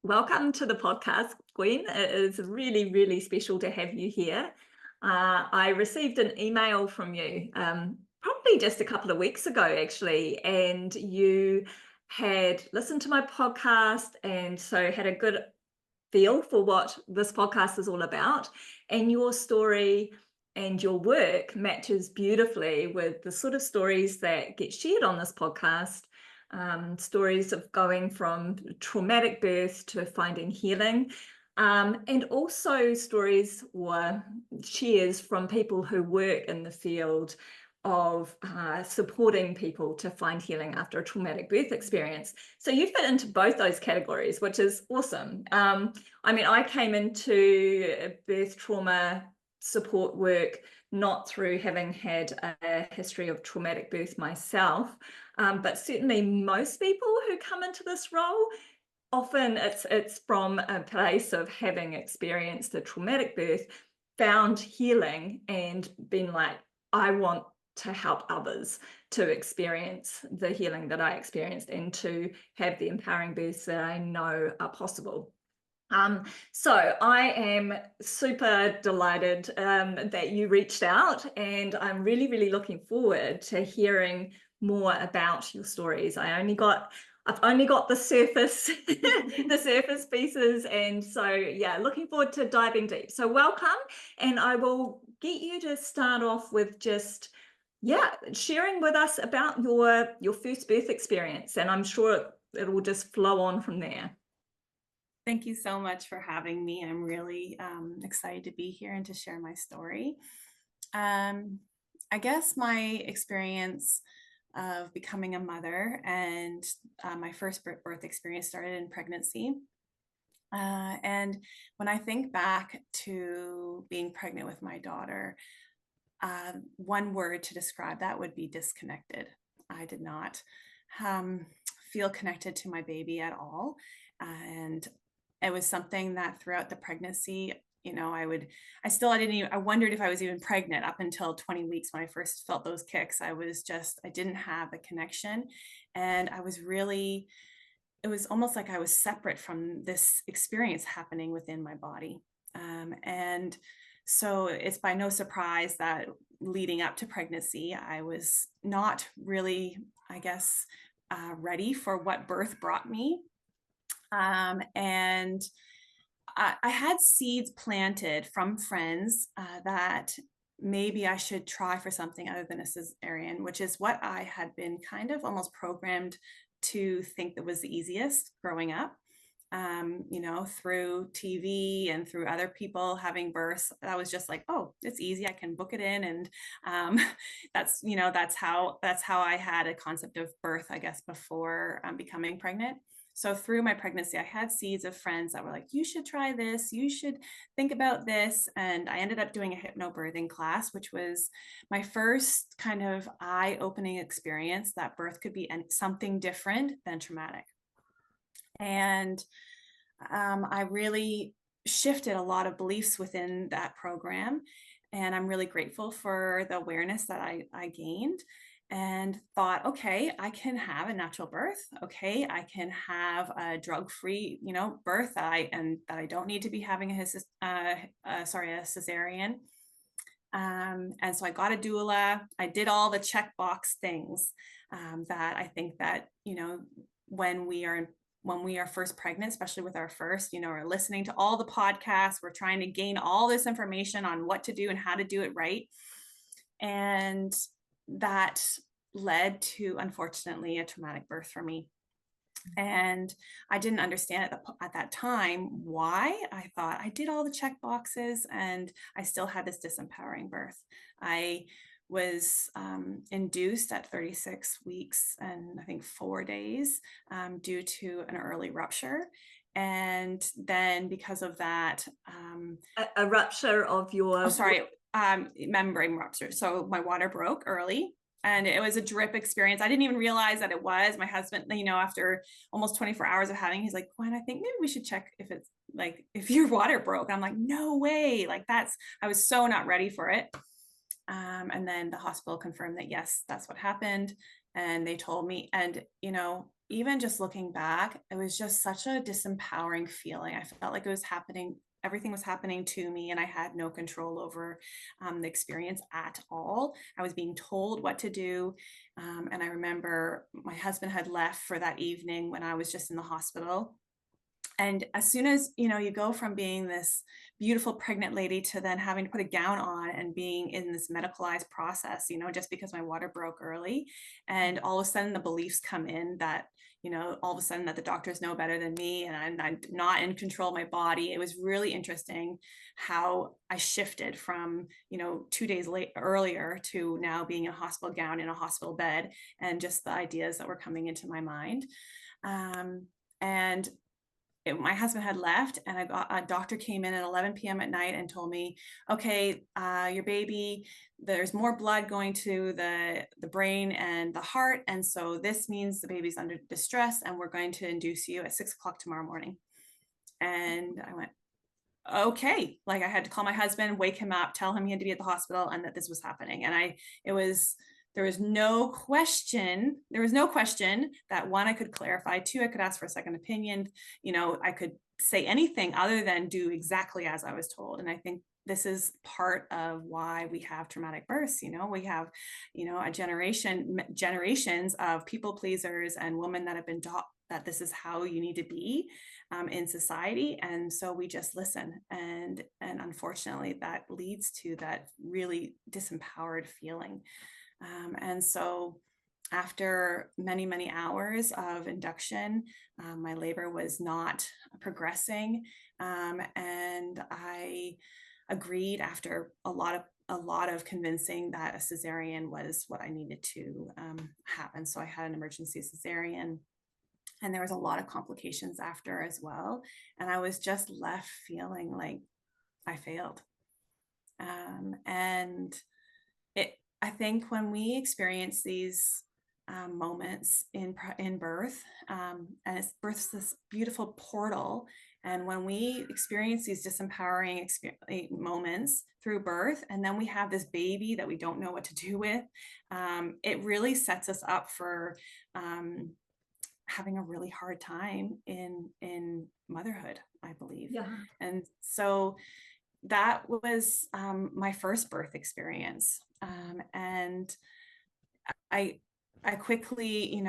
Welcome to the podcast, Gwen. It is really, really special to have you here. I received an email from you probably just a couple of weeks ago, actually, and you had listened to my podcast and so had a good feel for what this podcast is all about. And your story and your work matches beautifully with the sort of stories that get shared on this podcast. Stories of going from traumatic birth to finding healing, and also stories or shares from people who work in the field of supporting people to find healing after a traumatic birth experience. So you fit into both those categories, which is awesome. I came into birth trauma support work not through having had a history of traumatic birth myself, but certainly most people who come into this role, often it's from a place of having experienced a traumatic birth, found healing, and been like, I want to help others to experience the healing that I experienced and to have the empowering births that I know are possible. So I am super delighted that you reached out, and I'm really, really looking forward to hearing more about your stories. I've only got the surface, the surface pieces, and so yeah, looking forward to diving deep. So welcome, and I will get you to start off with just sharing with us about your first birth experience, and I'm sure it will just flow on from there. Thank you so much for having me. I'm really excited to be here and to share my story. Um, I guess my experience of becoming a mother and my first birth experience started in pregnancy. And when I think back to being pregnant with my daughter, one word to describe that would be disconnected. I did not um, feel connected to my baby at all. And it was something that throughout the pregnancy, I wondered if I was even pregnant up until 20 weeks when I first felt those kicks. I didn't have a connection. And it was almost like I was separate from this experience happening within my body. And so it's by no surprise that leading up to pregnancy, I was not really, I guess, ready for what birth brought me. And I had seeds planted from friends that maybe I should try for something other than a cesarean, which is what I had been kind of almost programmed to think that was the easiest growing up. Through TV and through other people having births, I was just like, oh, it's easy. I can book it in, and um, that's how I had a concept of birth, I guess, before becoming pregnant. So through my pregnancy, I had seeds of friends that were like, you should try this, you should think about this. And I ended up doing a hypnobirthing class, which was my first kind of eye-opening experience that birth could be something different than traumatic. And I really shifted a lot of beliefs within that program. And I'm really grateful for the awareness that I gained and thought, okay, I can have a natural birth. Okay, I can have a drug-free, birth that I don't need to be having a cesarean. And so I got a doula. I did all the checkbox things that I think that, when we are first pregnant, especially with our first, we're listening to all the podcasts, we're trying to gain all this information on what to do and how to do it right. And that led to, unfortunately, a traumatic birth for me. And I didn't understand at that time why. I thought I did all the check boxes and I still had this disempowering birth. I was induced at 36 weeks and I think 4 days due to an early rupture. And then because of that, A rupture of oh, your sorry, membrane rupture. So my water broke early and it was a drip experience. I didn't even realize that it was. My husband, after almost 24 hours of having, he's like, Gwen, I think maybe we should check if it's like, if your water broke. I'm like, no way. I was so not ready for it. And then the hospital confirmed that, yes, that's what happened. And they told me, and, even just looking back, it was just such a disempowering feeling. I felt like it was happening, everything was happening to me, and I had no control over the experience at all. I was being told what to do. And I remember my husband had left for that evening when I was just in the hospital. And as soon as, you go from being this beautiful pregnant lady to then having to put a gown on and being in this medicalized process, just because my water broke early, and all of a sudden the beliefs come in that, all of a sudden that the doctors know better than me, and I'm not in control of my body. It was really interesting how I shifted from, 2 days earlier to now being in a hospital gown in a hospital bed, and just the ideas that were coming into my mind. And my husband had left, and a doctor came in at 11 p.m. at night and told me, okay, your baby, there's more blood going to the brain and the heart, and so this means the baby's under distress, and we're going to induce you at 6 o'clock tomorrow morning. And I went, okay. Like, I had to call my husband, wake him up, tell him he had to be at the hospital and that this was happening. And there was no question. There was no question that, one, I could clarify. Two, I could ask for a second opinion. I could say anything other than do exactly as I was told. And I think this is part of why we have traumatic births. We have, a generations of people pleasers and women that have been taught that this is how you need to be in society. And so we just listen. And unfortunately, that leads to that really disempowered feeling. And so after many, many hours of induction, my labor was not progressing. And I agreed, after a lot of convincing, that a cesarean was what I needed to happen. So I had an emergency cesarean, and there was a lot of complications after as well. And I was just left feeling like I failed. And I think when we experience these moments in birth, and birth's this beautiful portal. And when we experience these disempowering moments through birth, and then we have this baby that we don't know what to do with, it really sets us up for having a really hard time in motherhood, I believe. Yeah. And so that was my first birth experience. And I quickly,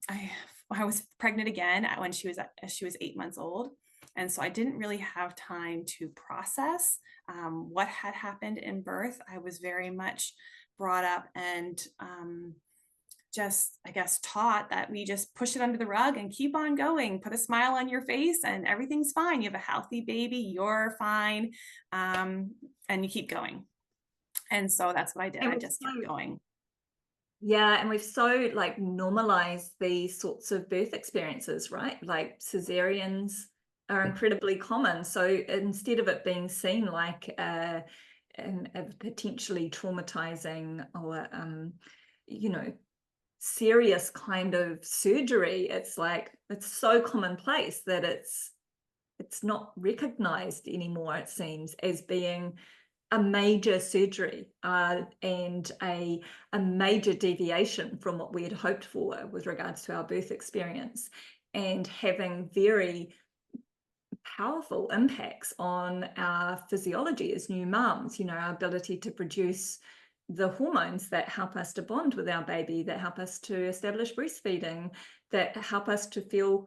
I was pregnant again when she was 8 months old. And so I didn't really have time to process what had happened in birth. I was very much brought up and just, I guess, taught that we just push it under the rug and keep on going, put a smile on your face, and everything's fine. You have a healthy baby, you're fine. And you keep going. And so that's what I did. I just kept going. Yeah, and we've so normalized these sorts of birth experiences, right? Like cesareans are incredibly common. So instead of it being seen like a potentially traumatizing or serious kind of surgery, it's so commonplace that it's not recognized anymore, it seems, as being a major surgery and a major deviation from what we had hoped for with regards to our birth experience, and having very powerful impacts on our physiology as new mums, our ability to produce the hormones that help us to bond with our baby, that help us to establish breastfeeding, that help us to feel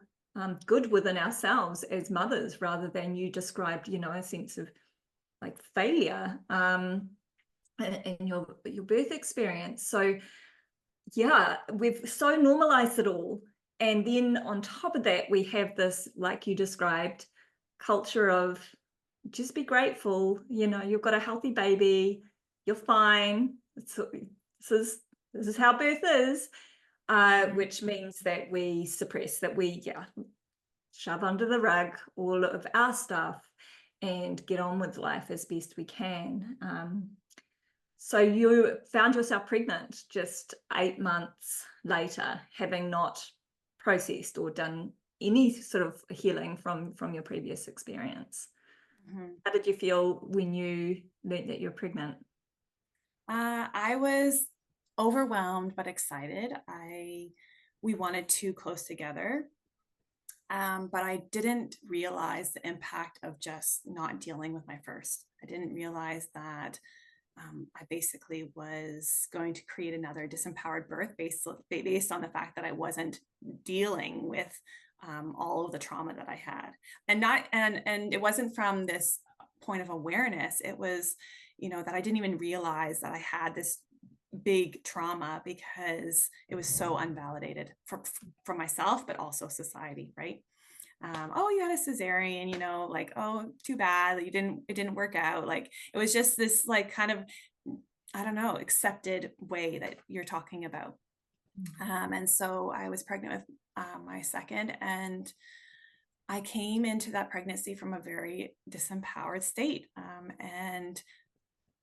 good within ourselves as mothers, rather than, you described, a sense of failure in your birth experience. So yeah, we've so normalized it all. And then on top of that, we have this, like you described, culture of just be grateful, you've got a healthy baby, you're fine. This is how birth is, which means that we suppress, that we shove under the rug all of our stuff and get on with life as best we can. So you found yourself pregnant just 8 months later, having not processed or done any sort of healing from your previous experience. Mm-hmm. How did you feel when you learned that you're pregnant? I was overwhelmed but excited. I we wanted too close together. But I didn't realize the impact of just not dealing with my first. I didn't realize that I basically was going to create another disempowered birth based on the fact that I wasn't dealing with all of the trauma that I had, and it wasn't from this point of awareness. It was, that I didn't even realize that I had this big trauma because it was so unvalidated for myself, but also society, right? Oh, you had a cesarean, like, oh, too bad it didn't work out. Like, it was just this like kind of, I don't know, accepted way that you're talking about. And so I was pregnant with my second, and I came into that pregnancy from a very disempowered state, and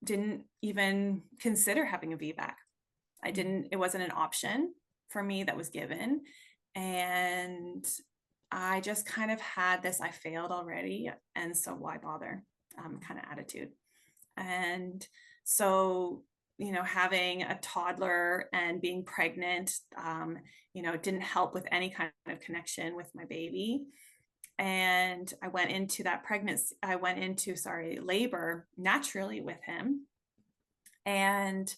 didn't even consider having a VBAC. It wasn't an option for me that was given. And I just kind of had this, I failed already, and so why bother kind of attitude. And so, having a toddler and being pregnant, didn't help with any kind of connection with my baby. And I went into labor naturally with him. And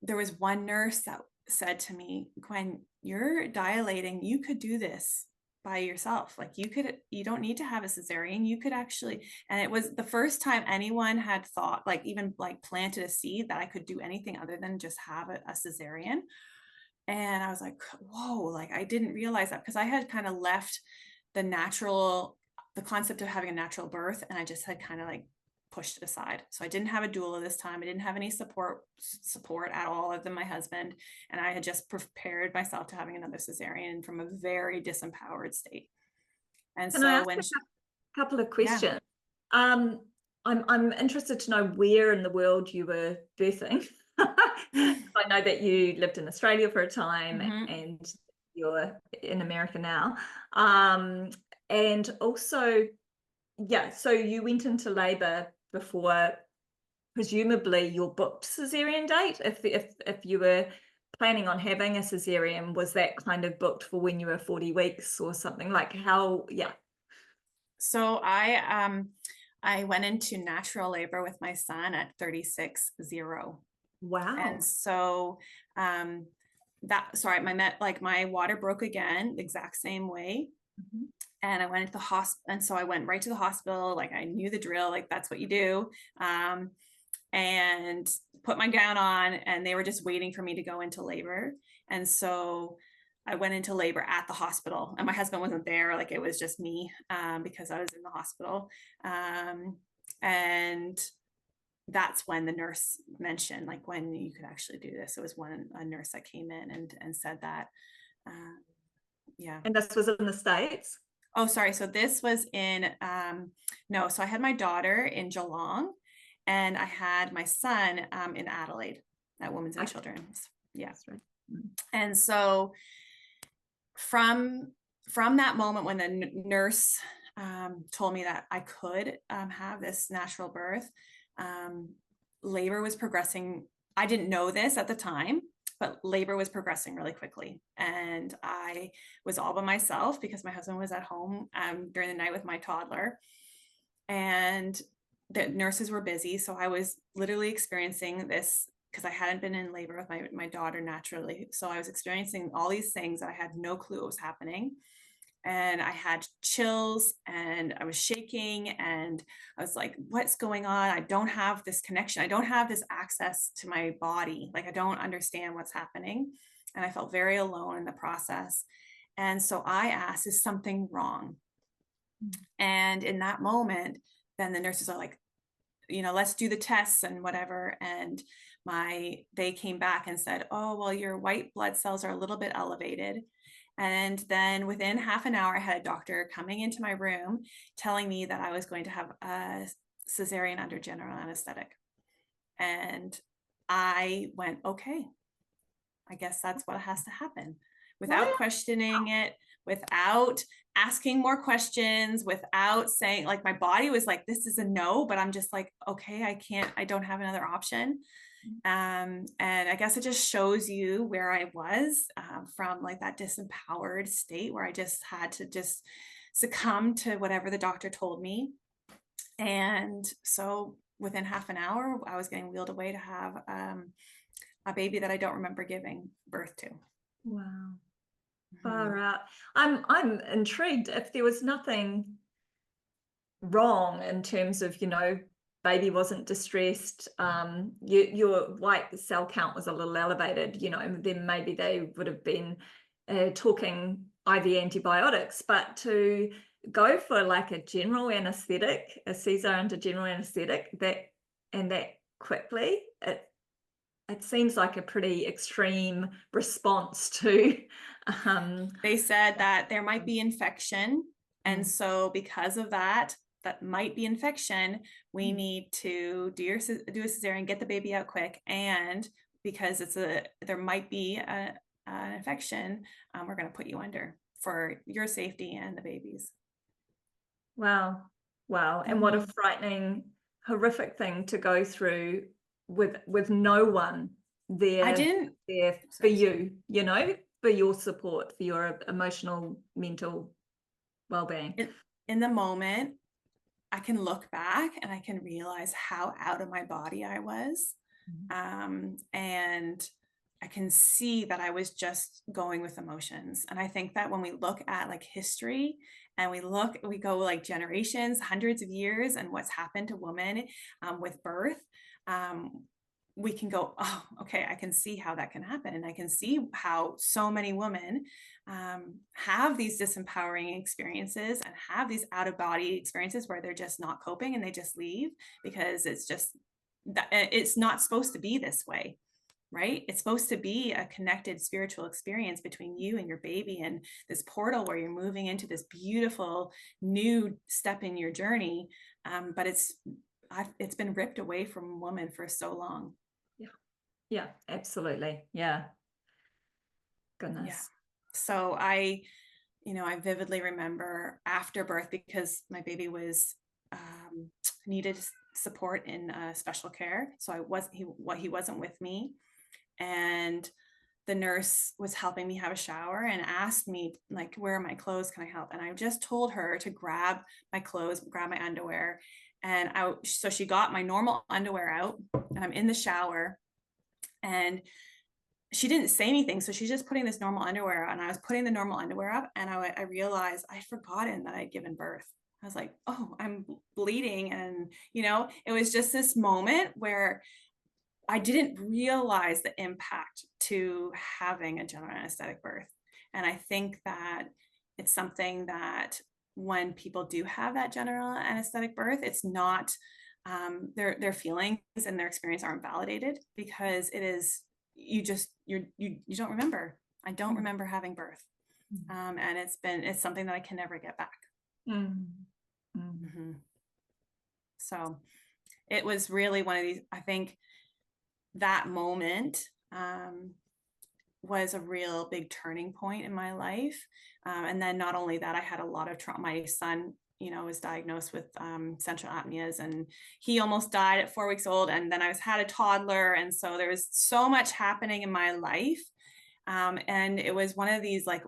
there was one nurse that said to me, Gwen, you're dilating. You could do this by yourself. Like, you don't need to have a cesarean. You could actually, and it was the first time anyone had thought, like, even like planted a seed that I could do anything other than just have a cesarean. And I was like, whoa, like, I didn't realize that, because I had kind of left the concept of having a natural birth, and I just had kind of like pushed it aside. So I didn't have a doula this time. I didn't have any support at all other than my husband. And I had just prepared myself to having another cesarean from a very disempowered state. And Can I so ask a couple of yeah. questions? I'm interested to know where in the world you were birthing. I know that you lived in Australia for a time, and you're in America now. And also, yeah, so you went into labor before, presumably, your booked cesarean date. If you were planning on having a cesarean, was that kind of booked for when you were 40 weeks or something? Like, how? Yeah. So I went into natural labor with my son at 36.0. Wow. And so my water broke again the exact same way. And I went into the hospital. And so I went right to the hospital. Like, I knew the drill, like, that's what you do. And put my gown on, and they were just waiting for me to go into labor. And so I went into labor at the hospital, and my husband wasn't there. Like, it was just me, because I was in the hospital. And that's when the nurse mentioned, like, when you could actually do this. It was a nurse that came in and said that. Yeah. And this was in the States? Oh, sorry. So this was in, no, so I had my daughter in Geelong, and I had my son in Adelaide at Women's and Children's. Yeah. Right. And so from that moment when the nurse told me that I could have this natural birth, labor was progressing. I didn't know this at the time, but labor was progressing really quickly. And I was all by myself because my husband was at home during the night with my toddler. And the nurses were busy. So I was literally experiencing this, because I hadn't been in labor with my daughter naturally. So I was experiencing all these things that I had no clue what was happening. And I had chills, and I was shaking, and I was like, what's going on? I don't have this connection. I don't have this access to my body. Like, I don't understand what's happening. And I felt very alone in the process. And so I asked, is something wrong? And in that moment, then the nurses are like, let's do the tests and whatever. And they came back and said, oh, well, your white blood cells are a little bit elevated. And then within half an hour, I had a doctor coming into my room telling me that I was going to have a cesarean under general anesthetic. And I went, okay, I guess that's what has to happen, without questioning it, without asking more questions, without saying, like, my body was like, this is a no, but I'm just like, okay, I don't have another option. And I guess it just shows you where I was from like that disempowered state where I just had to just succumb to whatever the doctor told me. And so within half an hour, I was getting wheeled away to have a baby that I don't remember giving birth to. Wow. Mhm. Far out. I'm intrigued if there was nothing wrong in terms of, baby wasn't distressed, your white cell count was a little elevated, then maybe they would have been talking IV antibiotics, but to go for like a general anesthetic, a Caesar under general anesthetic, that quickly, it seems like a pretty extreme response to They said that there might be infection. And so because of that, that might be infection, we need to do a cesarean, get the baby out quick. And because there might be an infection, we're going to put you under for your safety and the baby's. Wow. And what a frightening, horrific thing to go through with no one I there didn't, there for you, for your support, for your emotional, mental well-being. in the moment, I can look back and I can realize how out of my body I was. And I can see that I was just going with emotions. And I think that when we look at like history and we go like generations, hundreds of years, and what's happened to women with birth, we can go, oh, okay, I can see how that can happen. And I can see how so many women have these disempowering experiences and have these out of body experiences where they're just not coping and they just leave because it's not supposed to be this way, right? It's supposed to be a connected spiritual experience between you and your baby and this portal where you're moving into this beautiful new step in your journey. But it's been ripped away from women for so long. Yeah, absolutely. Yeah. Goodness. Yeah. So I vividly remember after birth, because my baby was needed support in special care. So he wasn't with me, and the nurse was helping me have a shower and asked me like, where are my clothes? Can I help? And I just told her to grab my clothes, grab my underwear. And so she got my normal underwear out and I'm in the shower and she didn't say anything. So she's just putting this normal underwear on. And I was putting the normal underwear up and I realized I'd forgotten that I'd given birth. I was like, oh, I'm bleeding. And, it was just this moment where I didn't realize the impact to having a general anesthetic birth. And I think that it's something that when people do have that general anesthetic birth, it's not their feelings and their experience aren't validated because it is you don't remember. I don't remember having birth, and it's something that I can never get back. So it was really one of these. I think that moment was a real big turning point in my life. And then not only that, I had a lot of trauma. My son, was diagnosed with central apneas and he almost died at 4 weeks old. And then I had a toddler. And so there was so much happening in my life. And it was one of these like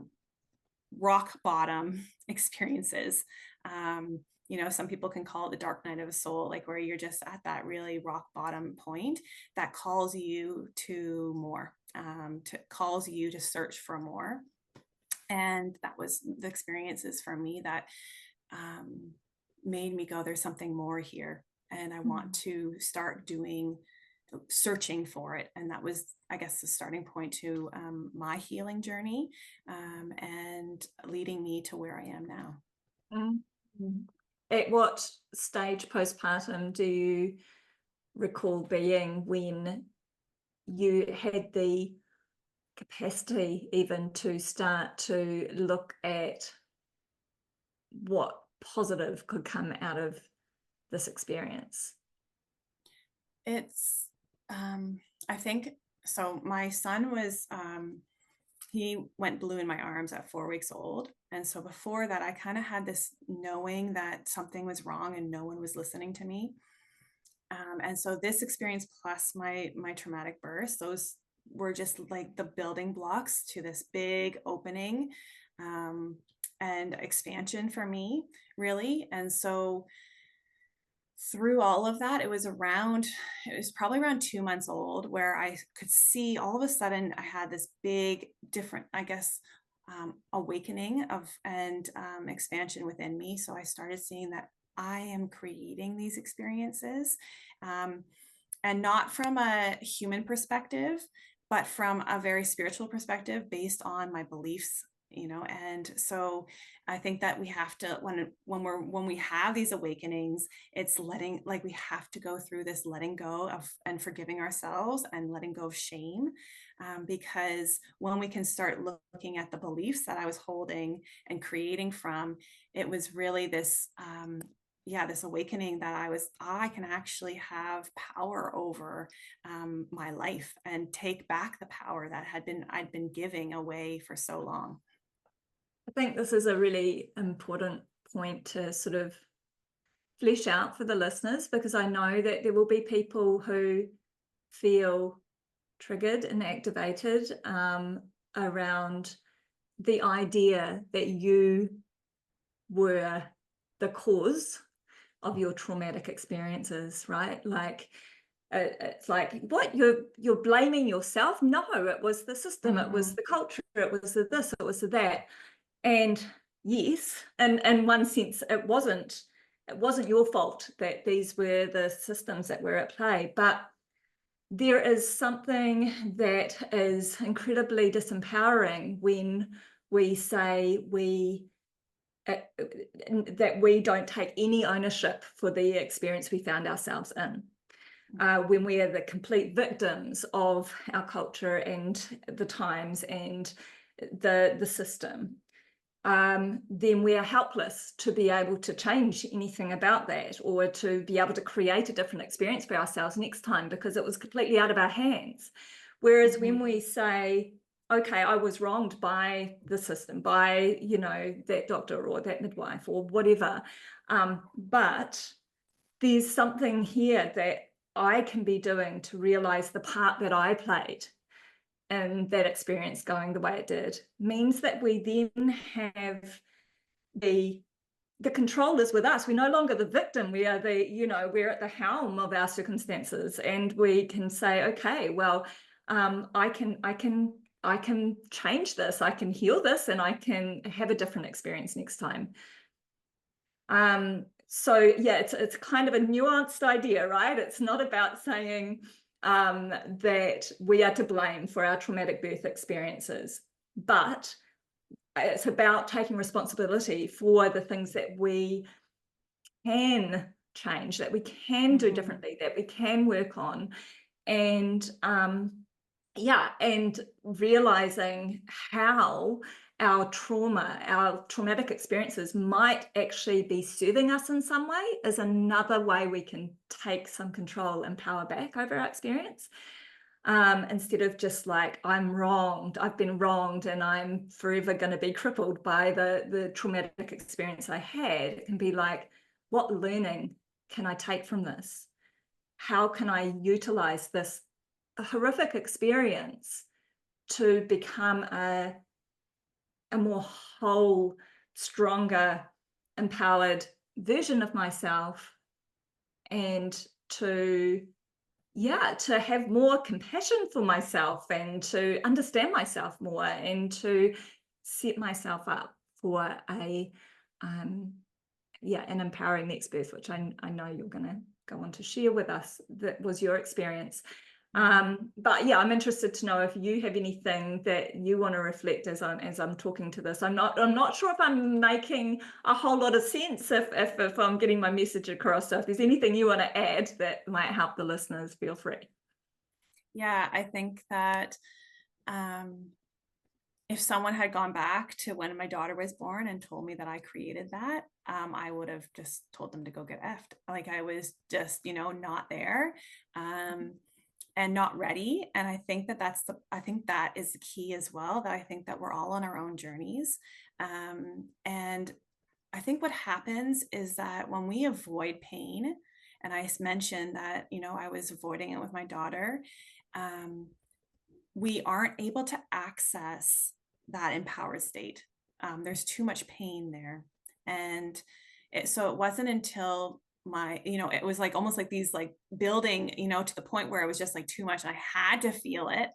rock bottom experiences. Some people can call it the dark night of the soul, like where you're just at that really rock bottom point that calls you to more, calls you to search for more. And that was the experiences for me that made me go, there's something more here. And I want to start searching for it. And that was, I guess, the starting point to my healing journey and leading me to where I am now. At what stage postpartum do you recall being when you had the capacity even to start to look at what positive could come out of this experience? It's I think so. My son was he went blue in my arms at 4 weeks old, and so before that I kind of had this knowing that something was wrong and no one was listening to me. And so this experience plus my traumatic birth, those were just like the building blocks to this big opening and expansion for me, really. And so through all of that, it was probably around 2 months old where I could see all of a sudden I had this big different, I guess, awakening of and expansion within me. So I started seeing that I am creating these experiences, um, and not from a human perspective, but from a very spiritual perspective based on my beliefs, and so I think that we have to, when we have these awakenings, it's letting, like, we have to go through this letting go of and forgiving ourselves and letting go of shame, because when we can start looking at the beliefs that I was holding and creating from, it was really this this awakening that I can actually have power over my life and take back the power that I'd been giving away for so long. I think this is a really important point to sort of flesh out for the listeners, because I know that there will be people who feel triggered and activated around the idea that you were the cause of your traumatic experiences, right? Like, it's like, what, you're blaming yourself? No, it was the system, it was the culture, it was the this, it was the that. And yes, and in one sense, it wasn't your fault that these were the systems that were at play, but there is something that is incredibly disempowering when we say that we don't take any ownership for the experience we found ourselves in. When we are the complete victims of our culture and the times and the system, then we are helpless to be able to change anything about that, or to be able to create a different experience for ourselves next time, because it was completely out of our hands. Whereas when we say, okay, I was wronged by the system, by, that doctor or that midwife or whatever, but there's something here that I can be doing to realize the part that I played in that experience going the way it did, means that we then have the control is with us. We're no longer the victim. We are we're at the helm of our circumstances, and we can say, okay, well, I can change this, I can heal this, and I can have a different experience next time. So yeah, it's kind of a nuanced idea, right? It's not about saying that we are to blame for our traumatic birth experiences, but it's about taking responsibility for the things that we can change, that we can do differently, that we can work on, and and realizing how our traumatic experiences might actually be serving us in some way is another way we can take some control and power back over our experience. Instead of just like, I'm wronged, I've been wronged, and I'm forever going to be crippled by the traumatic experience I had. It can be like, what learning can I take from this? How can I utilize this horrific experience to become a more whole, stronger, empowered version of myself, and to have more compassion for myself, and to understand myself more, and to set myself up for an empowering next birth, which I know you're going to go on to share with us. That was your experience. But yeah, I'm interested to know if you have anything that you want to reflect as I'm talking to this. I'm not sure if I'm making a whole lot of sense, if I'm getting my message across. So if there's anything you want to add that might help the listeners, feel free. Yeah, I think that if someone had gone back to when my daughter was born and told me that I created that, I would have just told them to go get effed. Like, I was just, not there. And not ready. And I think I think that is the key as well, that I think that we're all on our own journeys. And I think what happens is that when we avoid pain and I mentioned that, I was avoiding it with my daughter, we aren't able to access that empowered state. There's too much pain there. And so it wasn't until it was like almost like these like building, to the point where it was just like too much. And I had to feel it.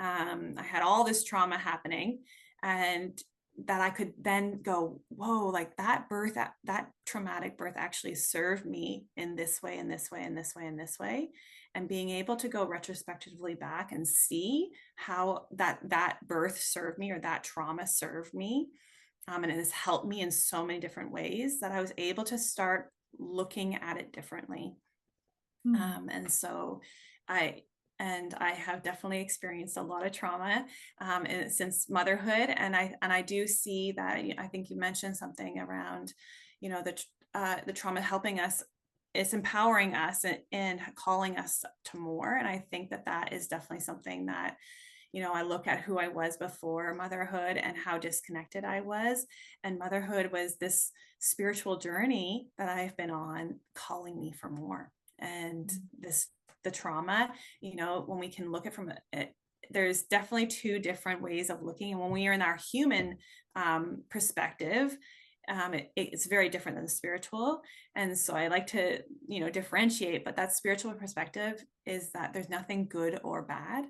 I had all this trauma happening, and that I could then go, whoa, like that birth, that traumatic birth actually served me in this way, and this way, and this way, and this way. And being able to go retrospectively back and see how that birth served me, or that trauma served me. And it has helped me in so many different ways, that I was able to start looking at it differently. And so I have definitely experienced a lot of trauma since motherhood, and I do see that. I think you mentioned something around, the trauma helping us, it's empowering us and calling us to more. And I think that is definitely something that, I look at who I was before motherhood and how disconnected I was, and motherhood was this spiritual journey that I've been on, calling me for more. And the trauma, when we can look at from it, there's definitely two different ways of looking. And when we are in our human perspective, it's very different than the spiritual. And so I like to, differentiate, but that spiritual perspective is that there's nothing good or bad.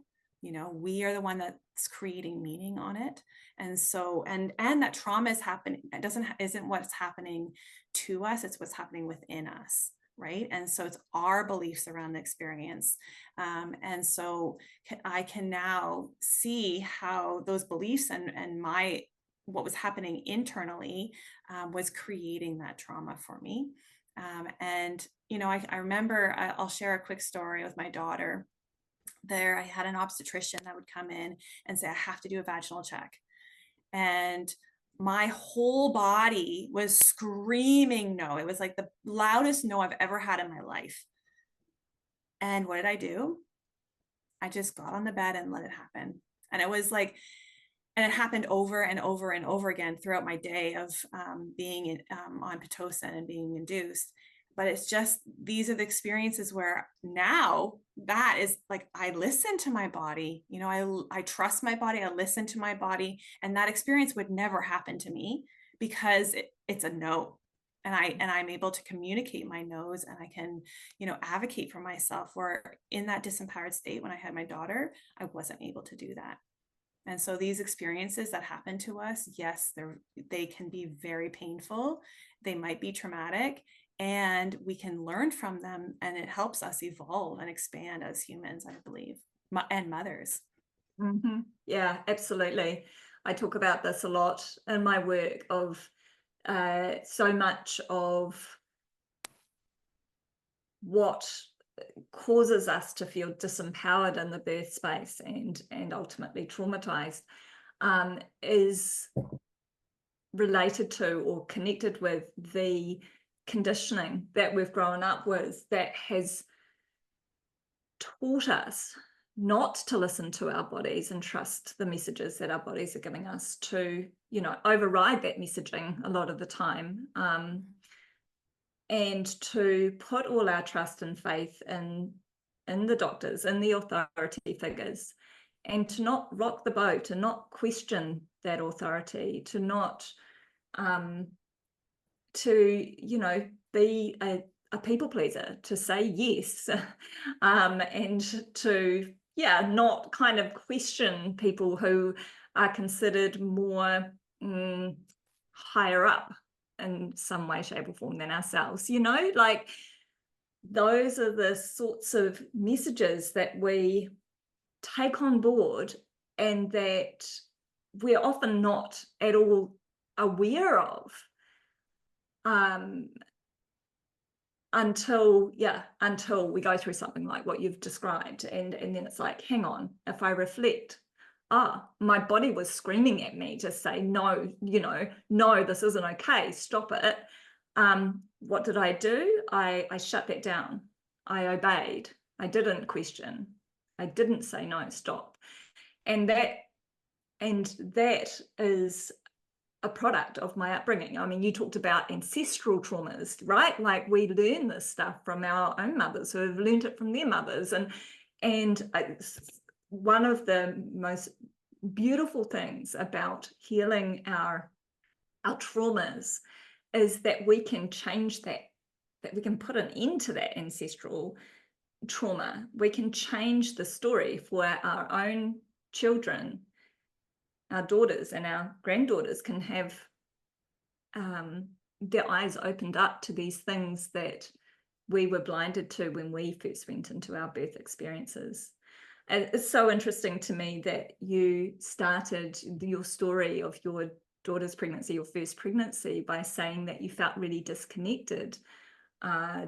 We are the one that's creating meaning on it. And so, and that trauma is happening. It isn't what's happening to us. It's what's happening within us. Right. And so it's our beliefs around the experience. And so I can now see how those beliefs and what was happening internally was creating that trauma for me. And, I remember, I'll share a quick story with my daughter. I had an obstetrician that would come in and say, I have to do a vaginal check. And my whole body was screaming no. It was like the loudest no I've ever had in my life. And what did I do? I just got on the bed and let it happen. And it was like, and it happened over and over and over again throughout my day of being on Pitocin and being induced. But it's just, these are the experiences where now that is like, I listen to my body, I trust my body, I listen to my body, and that experience would never happen to me because it's a no. And I'm able to communicate my no's, and I can, advocate for myself, where in that disempowered state, when I had my daughter, I wasn't able to do that. And so these experiences that happen to us, yes, they can be very painful. They might be traumatic, and we can learn from them, and it helps us evolve and expand as humans, I believe, and mothers. Mm-hmm. Yeah, absolutely. I talk about this a lot in my work, of so much of what causes us to feel disempowered in the birth space and ultimately traumatized is related to or connected with the conditioning that we've grown up with, that has taught us not to listen to our bodies and trust the messages that our bodies are giving us, to override that messaging a lot of the time, and to put all our trust and faith in the doctors and the authority figures, and to not rock the boat and not question that authority, to not be a people pleaser, to say yes, and to not kind of question people who are considered more higher up in some way, shape, or form than ourselves. Like, those are the sorts of messages that we take on board, and that we're often not at all aware of until we go through something like what you've described, and then it's like, hang on, if I reflect, my body was screaming at me to say no, no, this isn't okay, stop it. What did I do? I shut that down. I obeyed. I didn't question. I didn't say no, stop. And that is a product of my upbringing. I mean, you talked about ancestral traumas, right? Like we learn this stuff from our own mothers who have learned it from their mothers. And one of the most beautiful things about healing our traumas is that we can change that we can put an end to that ancestral trauma. We can change the story for our own children. Our daughters and our granddaughters can have their eyes opened up to these things that we were blinded to when we first went into our birth experiences. And it's so interesting to me that you started your story of your daughter's pregnancy, your first pregnancy, by saying that you felt really disconnected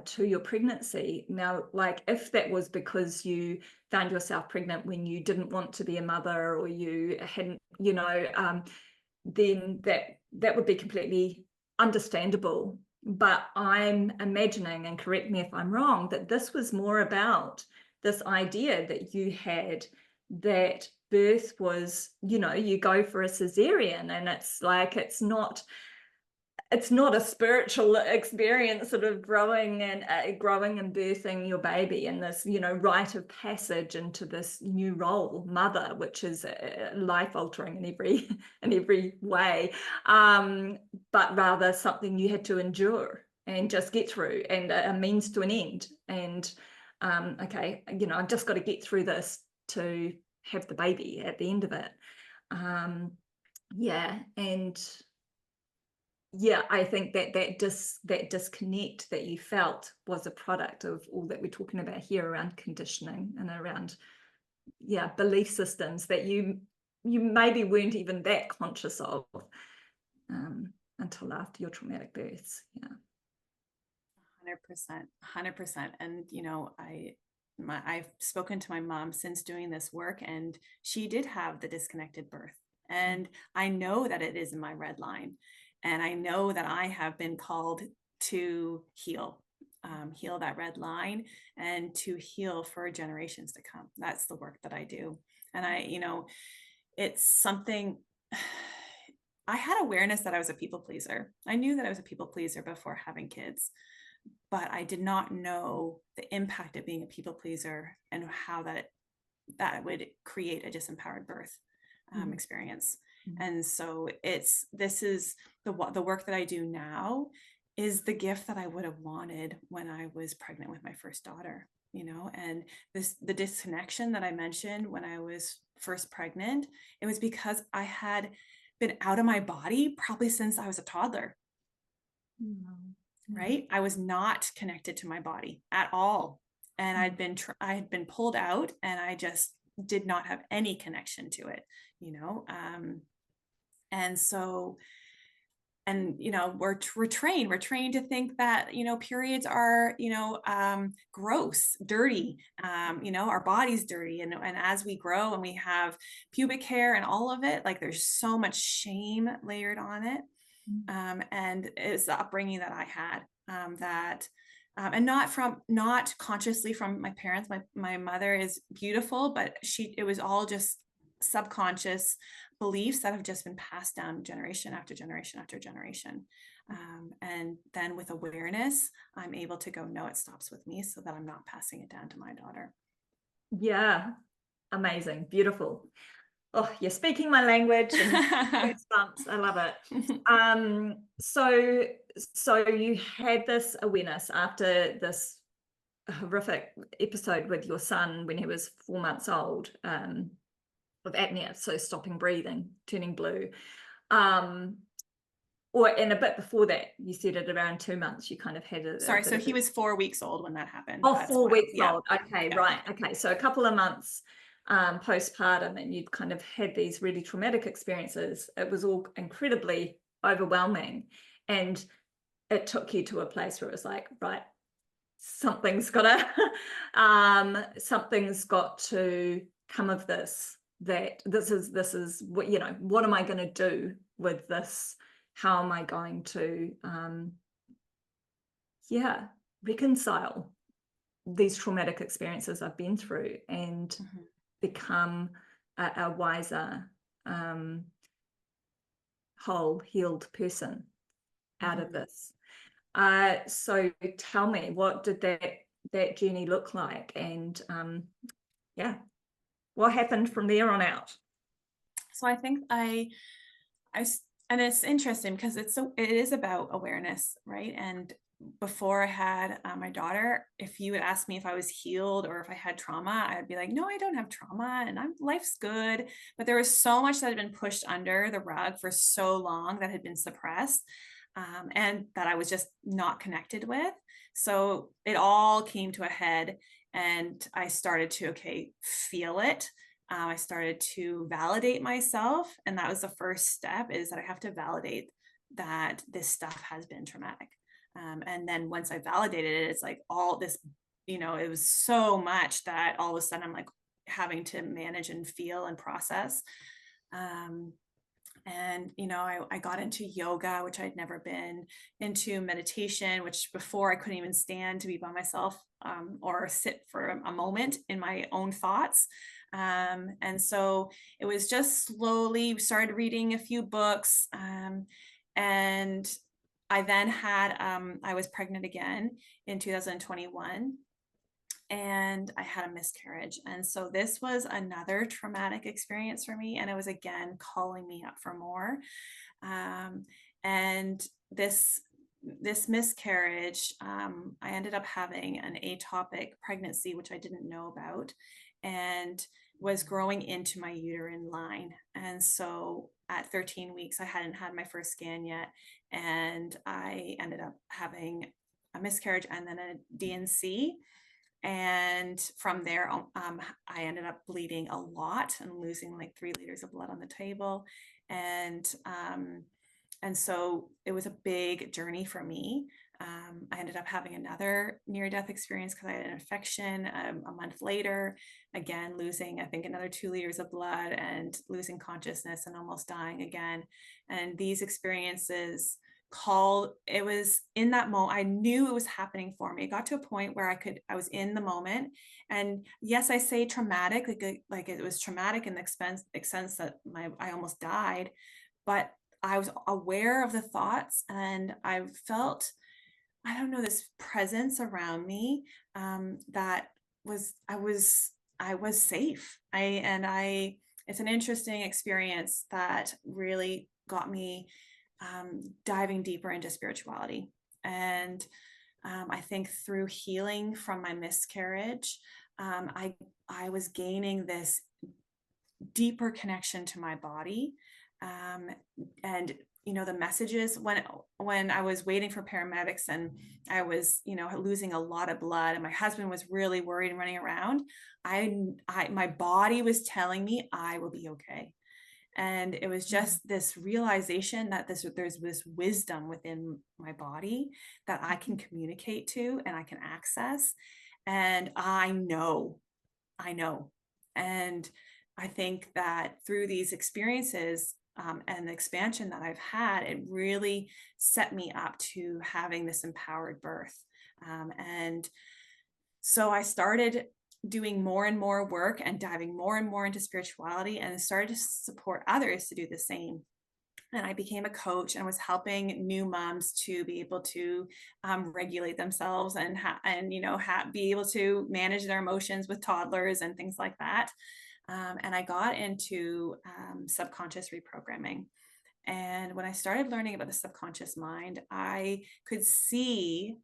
to your pregnancy. Now, like, if that was because you found yourself pregnant when you didn't want to be a mother, or you hadn't, then that would be completely understandable. But I'm imagining, and correct me if I'm wrong, that this was more about this idea that you had that birth was, you go for a cesarean, and it's like it's not a spiritual experience, sort of growing and birthing your baby, and this rite of passage into this new role, mother, which is life altering in every way, but rather something you had to endure and just get through, and a means to an end. And okay, I've just got to get through this to have the baby at the end of it. I think that disconnect that you felt was a product of all that we're talking about here around conditioning and around belief systems that you maybe weren't even that conscious of until after your traumatic births. 100%. And I've spoken to my mom since doing this work, and she did have the disconnected birth, and I know that it is in my red line. And I know that I have been called to heal that red line, and to heal for generations to come. That's the work that I do. And it's something, I had awareness that I was a people pleaser. I knew that I was a people pleaser before having kids, but I did not know the impact of being a people pleaser and how that would create a disempowered birth experience. And so this is the work that I do now is the gift that I would have wanted when I was pregnant with my first daughter, and the disconnection that I mentioned when I was first pregnant, it was because I had been out of my body probably since I was a toddler. Right? I was not connected to my body at all. And I had been pulled out, and I just did not have any connection to it, and so, and we're trained to think that periods are gross, dirty, our body's dirty, and as we grow and we have pubic hair and all of it, like there's so much shame layered on it. And it's the upbringing that I had, and not consciously from my parents. My mother is beautiful, but it was all just subconscious beliefs that have just been passed down generation after generation after generation. And then with awareness, I'm able to go, no, it stops with me, so that I'm not passing it down to my daughter. Yeah. Amazing. Beautiful. Oh, you're speaking my language. And goosebumps. I love it. So you had this awareness after this horrific episode with your son when he was 4 months old, of apnea, so stopping breathing, turning blue. And a bit before that, you said at around 2 months, you kind of had Sorry, so he was 4 weeks old when that happened. Oh, 4 weeks old. Okay, right. Okay, so a couple of months postpartum, and you'd kind of had these really traumatic experiences. It was all incredibly overwhelming, and it took you to a place where it was like, right, something's got to come of this. That this is what, what am I going to do with this? How am I going to reconcile these traumatic experiences I've been through and become a wiser, whole healed person out of Mhm. this. So tell me, what did that journey look like? And yeah, what happened from there on out? So I think and it's interesting because it is about awareness, right? And before I had my daughter, if you would ask me if I was healed or if I had trauma, I'd be like, no, I don't have trauma, and life's good. But there was so much that had been pushed under the rug for so long that had been suppressed, and that I was just not connected with. So it all came to a head, and I started to feel it. I started to validate myself. And that was the first step, is that I have to validate that this stuff has been traumatic. And then once I validated it, it's like all this, it was so much that all of a sudden I'm like having to manage and feel and process. And I got into yoga, which I'd never been into, meditation, which before I couldn't even stand to be by myself, or sit for a moment in my own thoughts. And so it was just slowly started reading a few books, and I then had I was pregnant again in 2021, and I had a miscarriage. And so this was another traumatic experience for me. And it was again calling me up for more. And this miscarriage, I ended up having an atopic pregnancy, which I didn't know about, and was growing into my uterine line. And so at 13 weeks, I hadn't had my first scan yet. And I ended up having a miscarriage and then a DNC. And from there, I ended up bleeding a lot and losing like 3 liters of blood on the table. And so it was a big journey for me. I ended up having another near-death experience because I had an infection a month later, again, losing, I think, another 2 liters of blood and losing consciousness and almost dying again. And these experiences it was in that moment, I knew it was happening for me. It got to a point where I was in the moment. And yes, I say traumatic, like it was traumatic in the sense that I almost died, but I was aware of the thoughts, and I felt, I don't know, this presence around me, that I was safe. It's an interesting experience that really got me diving deeper into spirituality. And I think through healing from my miscarriage, I was gaining this deeper connection to my body. And the messages, when I was waiting for paramedics and I was losing a lot of blood, and my husband was really worried and running around, my body was telling me I will be okay. And it was just this realization that there's this wisdom within my body that I can communicate to and I can access. And I know. And I think that through these experiences, and the expansion that I've had, it really set me up to having this empowered birth. And so I started doing more and more work and diving more and more into spirituality, and started to support others to do the same. And I became a coach and was helping new moms to be able to regulate themselves and be able to manage their emotions with toddlers and things like that. And I got into subconscious reprogramming. And when I started learning about the subconscious mind, I could see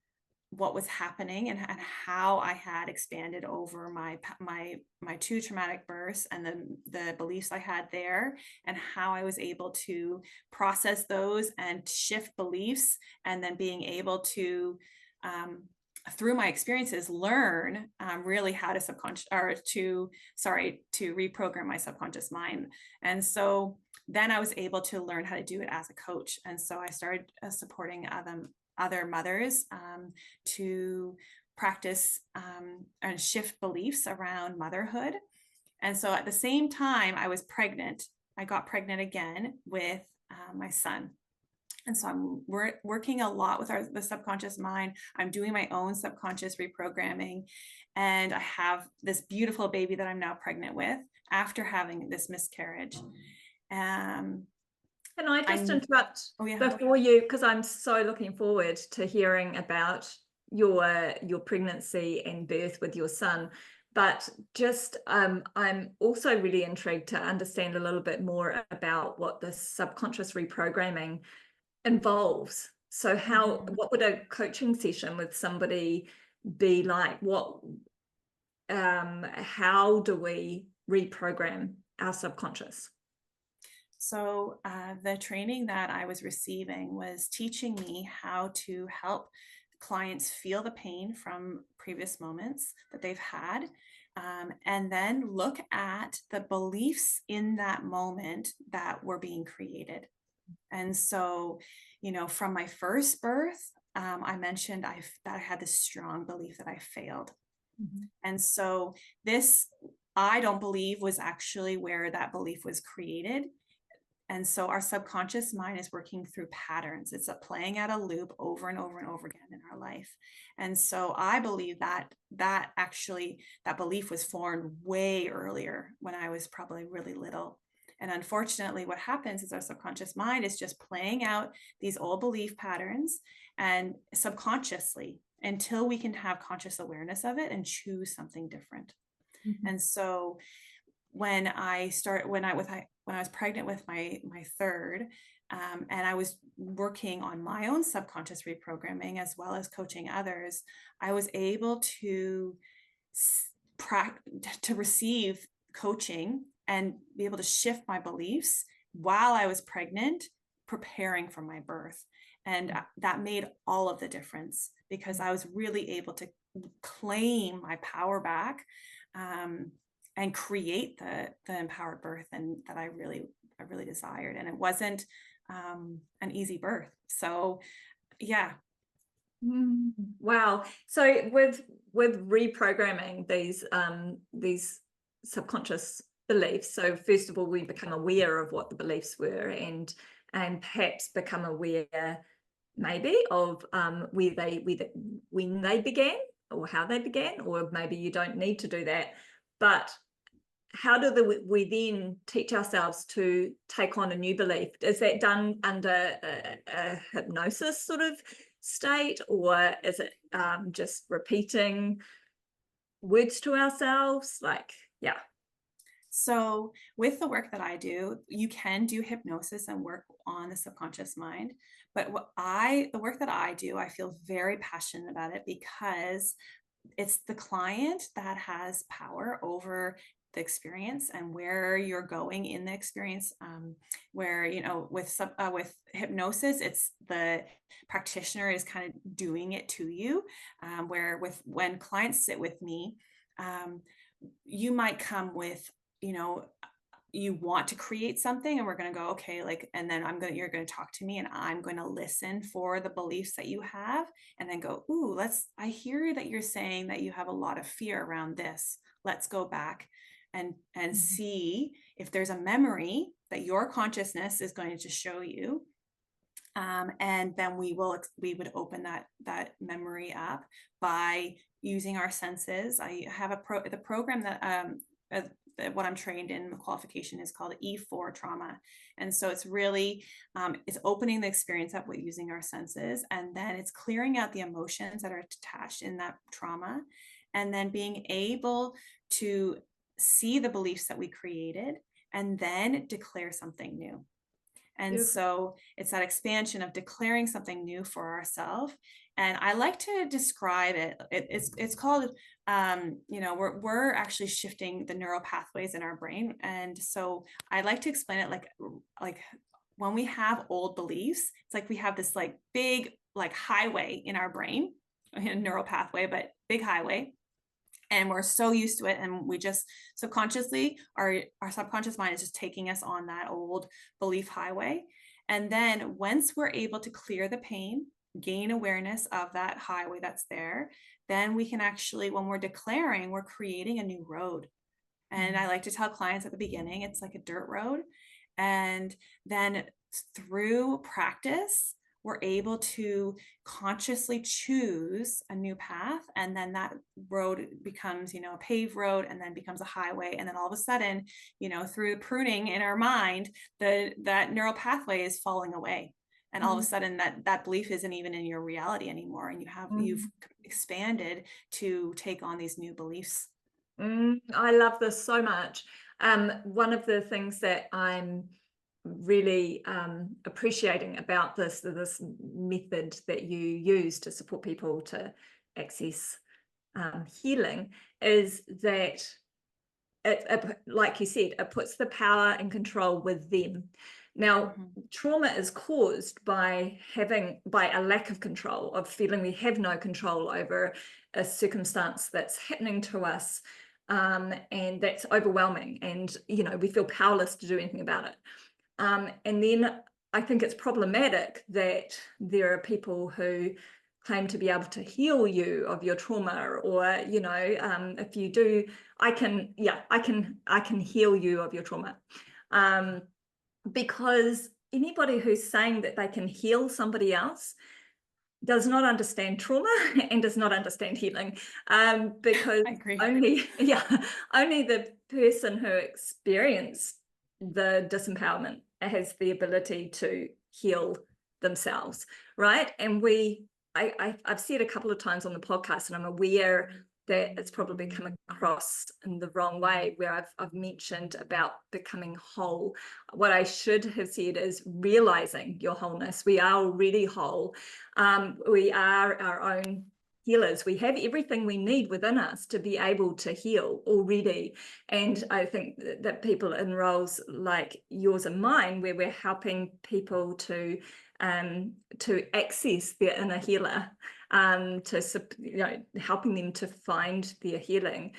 what was happening, and how I had expanded over my two traumatic births, and the beliefs I had there, and how I was able to process those and shift beliefs, and then being able to through my experiences learn really how to to reprogram my subconscious mind. And so then I was able to learn how to do it as a coach. And so I started supporting other mothers to practice and shift beliefs around motherhood. And so at the same time I was pregnant, I got pregnant again with my son. And so I'm working a lot with the subconscious mind. I'm doing my own subconscious reprogramming. And I have this beautiful baby that I'm now pregnant with after having this miscarriage. Can I just interrupt Oh yeah. before you, because I'm so looking forward to hearing about your pregnancy and birth with your son. But just I'm also really intrigued to understand a little bit more about what the subconscious reprogramming involves. So what would a coaching session with somebody be like? How do we reprogram our subconscious? So the training that I was receiving was teaching me how to help clients feel the pain from previous moments that they've had, and then look at the beliefs in that moment that were being created. And so, from my first birth, I mentioned that I had this strong belief that I failed. Mhm. And so this, I don't believe, was actually where that belief was created. And so our subconscious mind is working through patterns. It's playing out a loop over and over and over again in our life. And so I believe that belief was formed way earlier when I was probably really little. And unfortunately, what happens is our subconscious mind is just playing out these old belief patterns and subconsciously until we can have conscious awareness of it and choose something different. Mhm. And so when I was pregnant with my third, and I was working on my own subconscious reprogramming as well as coaching others, I was able to to receive coaching and be able to shift my beliefs while I was pregnant, preparing for my birth. And that made all of the difference because I was really able to claim my power back, um, and create the empowered birth and that I really desired. And it wasn't an easy birth. So yeah. Wow. So with reprogramming these subconscious beliefs, so first of all, we become aware of what the beliefs were and perhaps become aware maybe of when they began or how they began, or maybe you don't need to do that. But how do we then teach ourselves to take on a new belief? Is that done under a hypnosis sort of state, or is it just repeating words to ourselves? Like, yeah. So with the work that I do, you can do hypnosis and work on the subconscious mind. But the work that I do, I feel very passionate about it because it's the client that has power over the experience and where you're going in the experience. Where with hypnosis, it's the practitioner is kind of doing it to you. Where with when clients sit with me, um, you might come with, you know you want to create something, and we're going to go, okay, like, and then you're going to talk to me and I'm going to listen for the beliefs that you have, and then go, ooh, I hear that you're saying that you have a lot of fear around this. Let's go back and see if there's a memory that your consciousness is going to show you. And then we would open that memory up by using our senses. I have the program that what I'm trained in, the qualification is called E4 trauma. And so it's really, it's opening the experience up with using our senses. And then it's clearing out the emotions that are attached in that trauma. And then being able to see the beliefs that we created and then declare something new. And Beautiful. so it's that expansion of declaring something new for ourselves. And I like to describe it's called, we're actually shifting the neural pathways in our brain. And so I like to explain it like when we have old beliefs, it's like we have this like big like highway in our brain, a neural pathway, but big highway. And we're so used to it, and we just subconsciously, our subconscious mind is just taking us on that old belief highway. And then once we're able to clear the pain, gain awareness of that highway that's there, then we can actually, when we're declaring, we're creating a new road. And I like to tell clients at the beginning, it's like a dirt road. And then through practice, we're able to consciously choose a new path. And then that road becomes, a paved road, and then becomes a highway. And then all of a sudden, through pruning in our mind, that neural pathway is falling away. And all of a sudden that belief isn't even in your reality anymore. And you've expanded to take on these new beliefs. I love this so much. One of the things that I'm really appreciating about this method that you use to support people to access healing is that it, like you said, it puts the power and control with them. Now, trauma is caused by a lack of control, of feeling we have no control over a circumstance that's happening to us, and that's overwhelming, and we feel powerless to do anything about it. And then I think it's problematic that there are people who claim to be able to heal you of your trauma, or if you do, I can heal you of your trauma, because anybody who's saying that they can heal somebody else does not understand trauma and does not understand healing, because only the person who experienced the disempowerment has the ability to heal themselves, right? And I've said a couple of times on the podcast, and I'm aware that it's probably come across in the wrong way, where I've mentioned about becoming whole. What I should have said is realizing your wholeness. We are already whole. We are our own healers. We have everything we need within us to be able to heal already. And I think that people in roles like yours and mine, where we're helping people to access their inner healer, helping them to find their healing.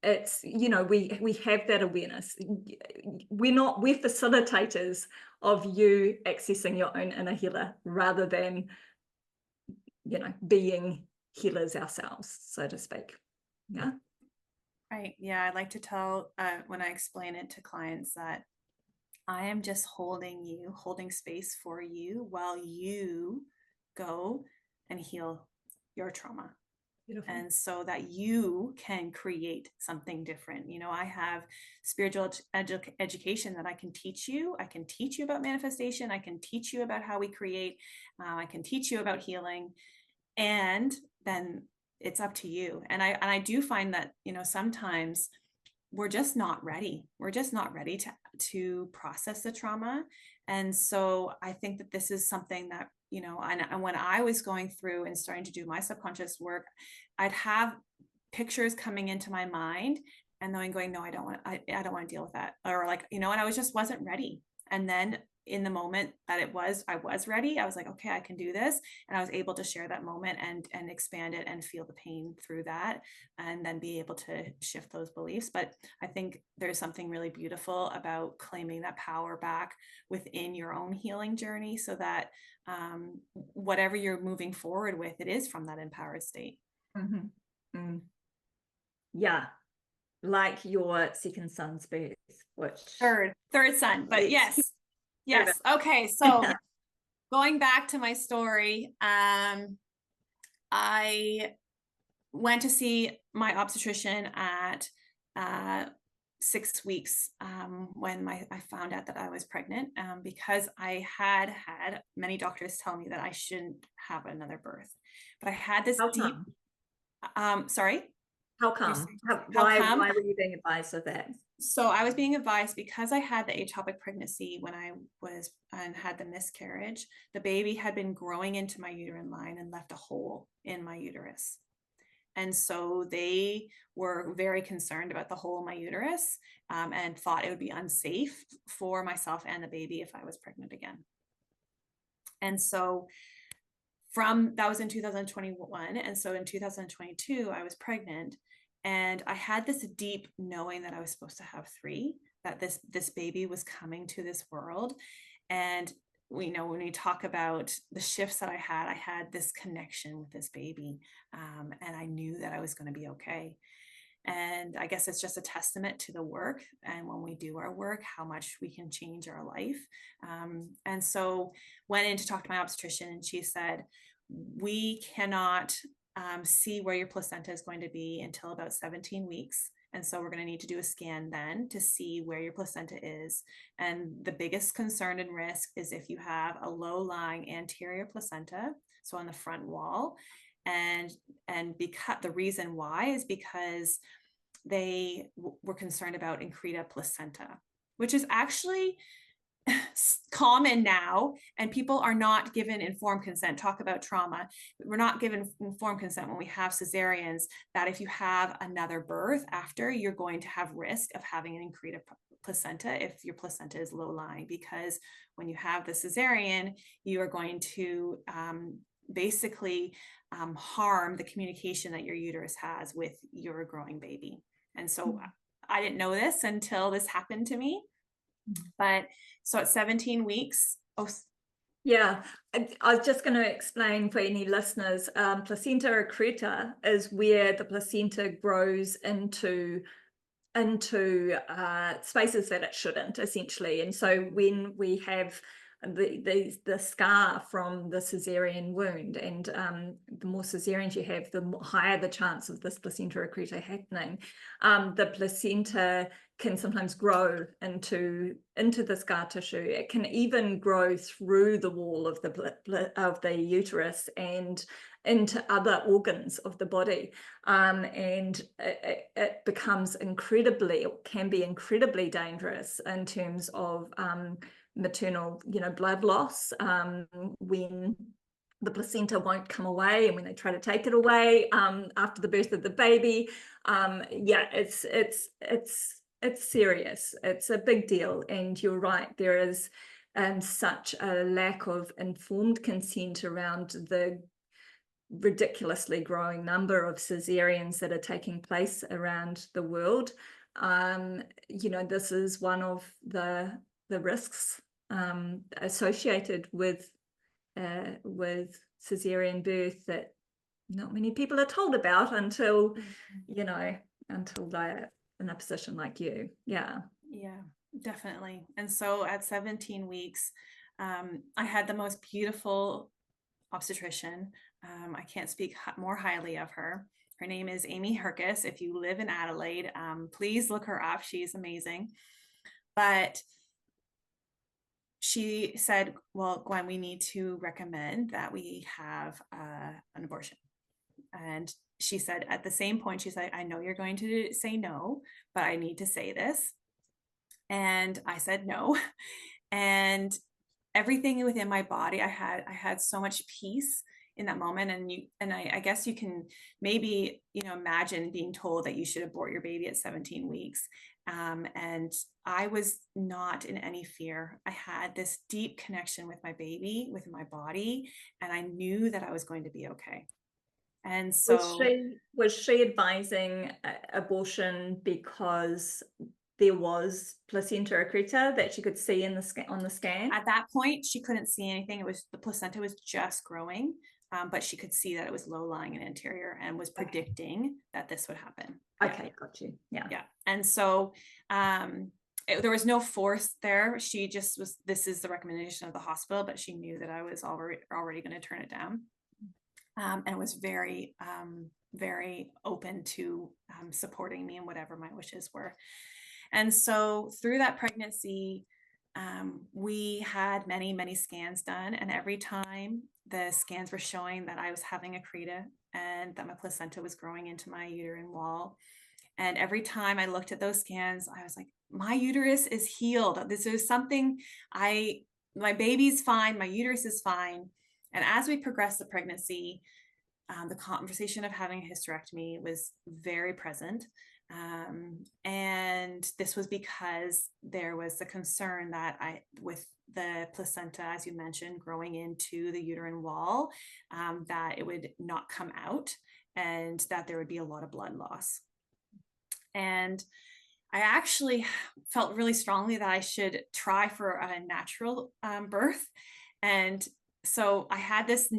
It's, we have that awareness. We're facilitators of you accessing your own inner healer, rather than being healers ourselves, so to speak. Yeah. Right. Yeah. I like to tell, when I explain it to clients, that I am just holding space for you while you go and heal your trauma. Beautiful. And so that you can create something different. I have spiritual education that I can teach you. I can teach you about manifestation. I can teach you about how we create. I can teach you about healing. And then it's up to you. And I do find that, sometimes we're just not ready. We're just not ready to process the trauma. And so I think that this is something that, and when I was going through and starting to do my subconscious work, I'd have pictures coming into my mind, and then going, no, I don't want to deal with that. Or like, and I wasn't ready. And then in the moment that I was ready, I was like, okay, I can do this. And I was able to share that moment and expand it and feel the pain through that, and then be able to shift those beliefs. But I think there's something really beautiful about claiming that power back within your own healing journey, so that whatever you're moving forward with, it is from that empowered state. Yeah. Like your second son's birth, which third son, but yes. Okay. So going back to my story, I went to see my obstetrician at 6 weeks, when I found out that I was pregnant, because I had many doctors tell me that I shouldn't have another birth, but I had this deep. Sorry. How come? Why were you being advised of that? So I was being advised because I had the ectopic pregnancy when I was and had the miscarriage. The baby had been growing into my uterine line and left a hole in my uterus. And so they were very concerned about the hole in my uterus, and thought it would be unsafe for myself and the baby if I was pregnant again. And so that was in 2021. And so in 2022, I was pregnant. And I had this deep knowing that I was supposed to have 3, that this baby was coming to this world. And when we talk about the shifts that I had this connection with this baby, and I knew that I was going to be okay. And I guess it's just a testament to the work. And when we do our work, how much we can change our life. And so went in to talk to my obstetrician, and she said, we cannot see where your placenta is going to be until about 17 weeks. And so we're going to need to do a scan then to see where your placenta is. And the biggest concern and risk is if you have a low-lying anterior placenta, so on the front wall. And because the reason why is because they were concerned about increta placenta, which is actually common now, and people are not given informed consent. Talk about trauma. We're not given informed consent when we have cesareans, that if you have another birth after, you're going to have risk of having an increta placenta if your placenta is low lying, because when you have the cesarean, you are going to basically harm the communication that your uterus has with your growing baby. And so I didn't know this until this happened to me. But so at 17 weeks, yeah, I was just going to explain for any listeners, placenta accreta is where the placenta grows into spaces that it shouldn't, essentially. And so when we have the scar from the cesarean wound, and the more cesareans you have, the higher the chance of this placenta accreta happening. The placenta can sometimes grow into the scar tissue. It can even grow through the wall of the uterus and into other organs of the body, and it becomes can be incredibly dangerous in terms of maternal, blood loss, when the placenta won't come away, and when they try to take it away after the birth of the baby. Yeah, it's serious. It's a big deal, and you're right, there is such a lack of informed consent around the ridiculously growing number of cesareans that are taking place around the world. This is one of the risks associated with cesarean birth that not many people are told about until they're in a position like you. Yeah, definitely. And so at 17 weeks, I had the most beautiful obstetrician. I can't speak more highly of her. Her name is Amy Herkus. If you live in Adelaide, please look her up. She's amazing. But she said, well, Gwen, we need to recommend that we have an abortion. And she said, at the same point, she's like, I know you're going to say no, but I need to say this. And I said no. And everything within my body, I had so much peace in that moment. And I guess you can maybe, imagine being told that you should abort your baby at 17 weeks. And I was not in any fear. I had this deep connection with my baby, with my body, and I knew that I was going to be okay. And so was she advising abortion because there was placenta accreta that she could see on the scan? At that point, she couldn't see anything. The placenta was just growing, but she could see that it was low lying and anterior, and was predicting that this would happen. Okay, got you. Yeah. And so there was no force there. She just was, this is the recommendation of the hospital, but she knew that I was already going to turn it down. And was very, very open to supporting me in whatever my wishes were. And so through that pregnancy, we had many, many scans done. And every time the scans were showing that I was having accreta and that my placenta was growing into my uterine wall. And every time I looked at those scans, I was like, my uterus is healed. This is something my baby's fine. My uterus is fine. And as we progressed the pregnancy, the conversation of having a hysterectomy was very present. And this was because there was the concern that with the placenta, as you mentioned, growing into the uterine wall, that it would not come out and that there would be a lot of blood loss. And I actually felt really strongly that I should try for a natural birth. And so I had this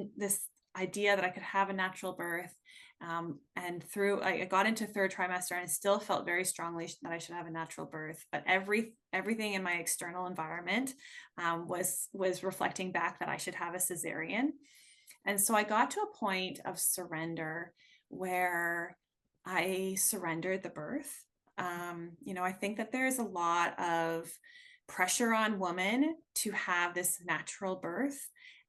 idea that I could have a natural birth. And I got into third trimester and I still felt very strongly that I should have a natural birth, but everything in my external environment was reflecting back that I should have a cesarean. And so I got to a point of surrender where I surrendered the birth. I think that there's a lot of pressure on women to have this natural birth,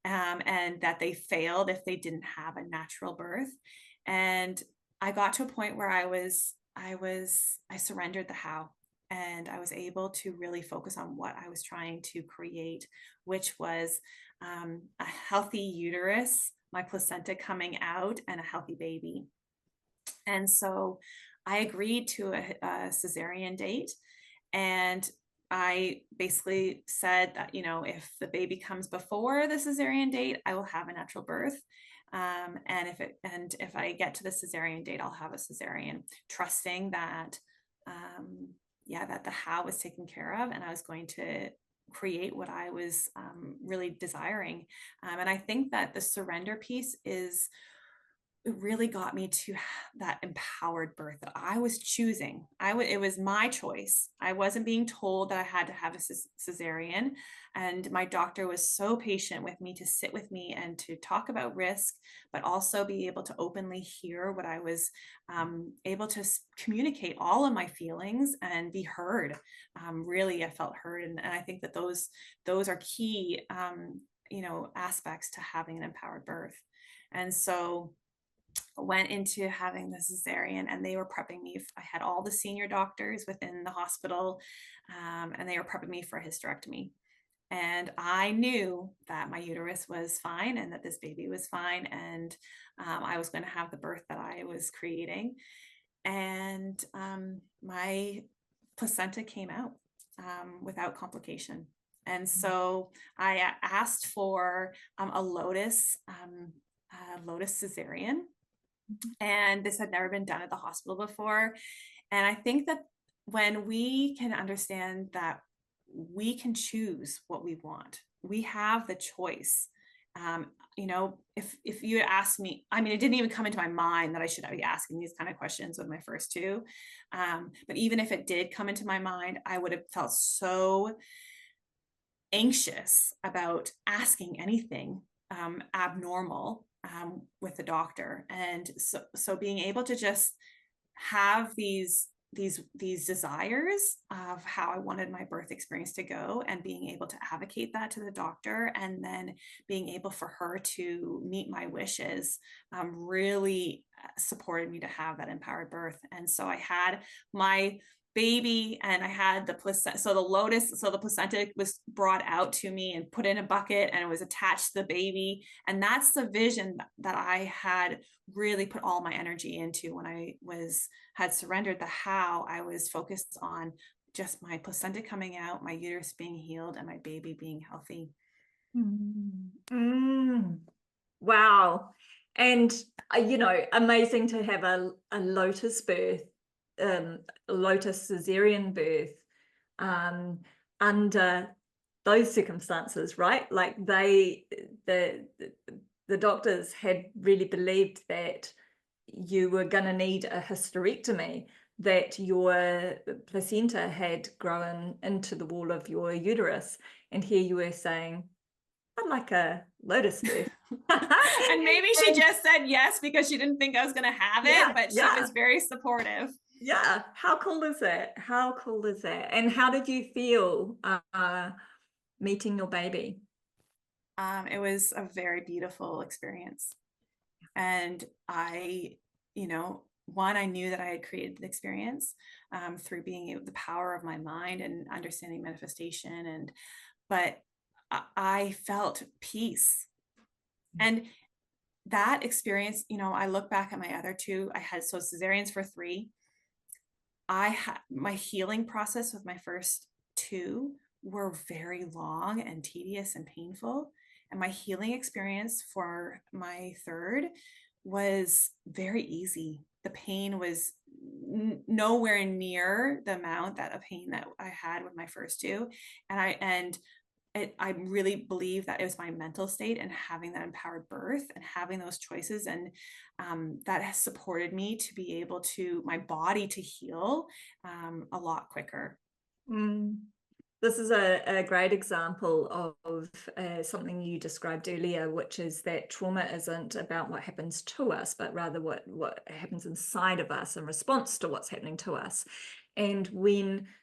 and that they failed if they didn't have a natural birth. And I got to a point where I surrendered the how, and I was able to really focus on what I was trying to create, which was a healthy uterus, my placenta coming out, and a healthy baby. And so I agreed to a cesarean date. And I basically said that, if the baby comes before the cesarean date, I will have a natural birth. And if I get to the cesarean date, I'll have a cesarean, trusting that, that the how was taken care of, and I was going to create what I was really desiring. And I think that the surrender piece it really got me to that empowered birth that I was choosing. It was my choice. I wasn't being told that I had to have a cesarean. And my doctor was so patient with me to sit with me and to talk about risk, but also be able to openly hear what I was able to communicate all of my feelings and be heard. Really, I felt heard. And I think that those are key, aspects to having an empowered birth. And so went into having the cesarean, and they were prepping me. I had all the senior doctors within the hospital, and they were prepping me for a hysterectomy. And I knew that my uterus was fine and that this baby was fine. And I was going to have the birth that I was creating. And my placenta came out without complication. And so I asked for a lotus cesarean. And this had never been done at the hospital before. And I think that when we can understand that we can choose what we want, we have the choice. If you asked me, I mean, it didn't even come into my mind that I should be asking these kind of questions with my first two. But even if it did come into my mind, I would have felt so anxious about asking anything abnormal with the doctor. And so being able to just have these desires of how I wanted my birth experience to go, and being able to advocate that to the doctor, and then being able for her to meet my wishes, really supported me to have that empowered birth. And so I had my baby, and I had the placenta. So the placenta was brought out to me and put in a bucket, and it was attached to the baby. And that's the vision that I had really put all my energy into when I had surrendered the how. I was focused on just my placenta coming out, my uterus being healed, and my baby being healthy. Wow. And amazing to have a lotus birth, lotus cesarean birth under those circumstances, right? Like the doctors had really believed that you were going to need a hysterectomy, that your placenta had grown into the wall of your uterus, and here you were saying, I'd like a lotus birth. And maybe she just said yes because she didn't think I was going to have it, but she was very supportive. Yeah. How cool is that? How cool is that? And how did you feel meeting your baby? It was a very beautiful experience. And I knew that I had created the experience through the power of my mind and understanding manifestation. But I felt peace. And that experience, I look back at my other two. I had cesareans for 3. I had my healing process with my first 2 were very long and tedious and painful. And my healing experience for my third was very easy. The pain was nowhere near the amount of pain that I had with my first 2. And I really believe that it was my mental state and having that empowered birth and having those choices, and that has supported me to be able to, my body to heal a lot quicker. Mm. This is a great example of something you described earlier, which is that trauma isn't about what happens to us, but rather what happens inside of us in response to what's happening to us. And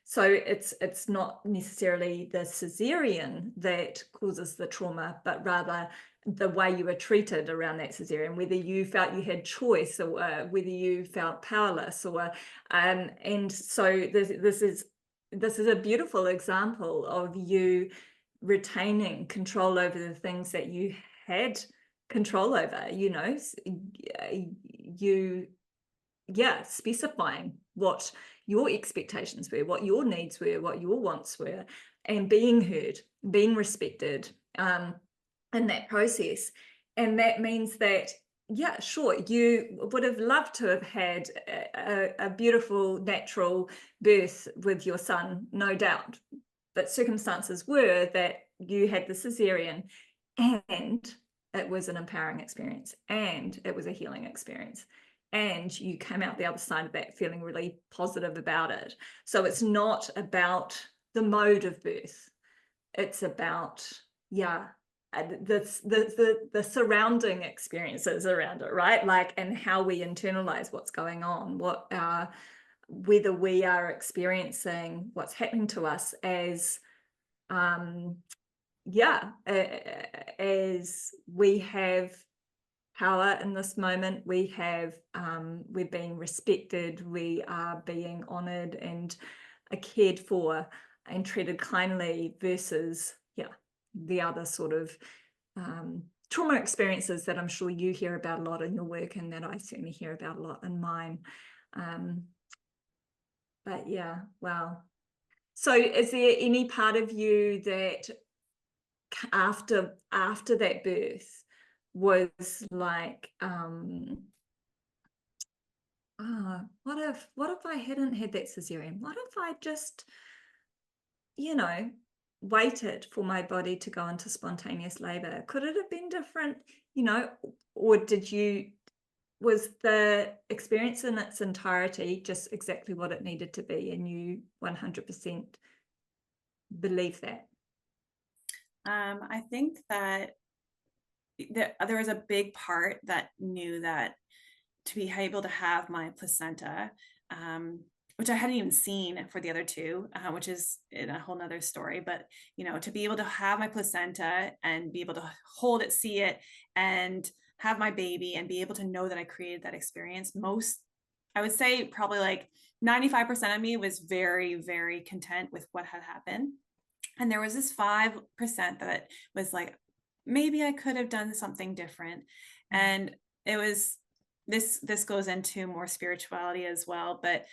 so it's not necessarily the cesarean that causes the trauma, but rather the way you were treated around that cesarean, whether you felt you had choice or whether you felt powerless, or and so this is a beautiful example of you retaining control over the things that you had control over, you, yeah, specifying what your expectations were, what your needs were, what your wants were, and being heard, being respected in that process. And that means that, yeah, sure, you would have loved to have had a beautiful natural birth with your son, no doubt. But circumstances were that you had the cesarean, and it was an empowering experience, and it was a healing experience, and you came out the other side of that feeling really positive about it. So it's not about the mode of birth. It's about, yeah, the surrounding experiences around it, right? Like, and how we internalize what's going on, whether we are experiencing what's happening to us as yeah, as we have power in this moment, we're being respected, we are being honored and cared for and treated kindly, versus, yeah, the other sort of trauma experiences that I'm sure you hear about a lot in your work, and that I certainly hear about a lot in mine. But yeah, wow. So is there any part of you that after that birth was like, what if I hadn't had that cesarean? What if I just, you know, waited for my body to go into spontaneous labor? Could it have been different? Or was the experience in its entirety just exactly what it needed to be, and you 100% believe that? I think that there was a big part that knew that to be able to have my placenta, which I hadn't even seen for the other two, which is in a whole nother story. But, to be able to have my placenta and be able to hold it, see it, and have my baby and be able to know that I created that experience, I would say probably like 95% of me was very, very content with what had happened. And there was this 5% that was like, maybe I could have done something different. And it was, this goes into more spirituality as well. But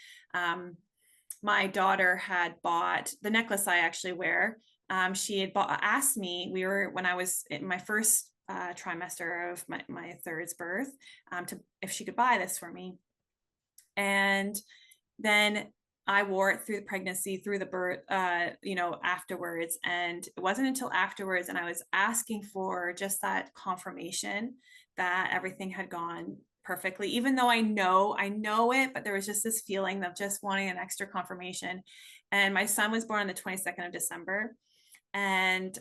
my daughter had bought the necklace I actually wear. She had asked me, when I was in my first trimester of my third's birth, if she could buy this for me. And then I wore it through the pregnancy, through the birth, afterwards. And it wasn't until afterwards, and I was asking for just that confirmation that everything had gone perfectly, even though I know it, but there was just this feeling of just wanting an extra confirmation. And my son was born on the 22nd of December. And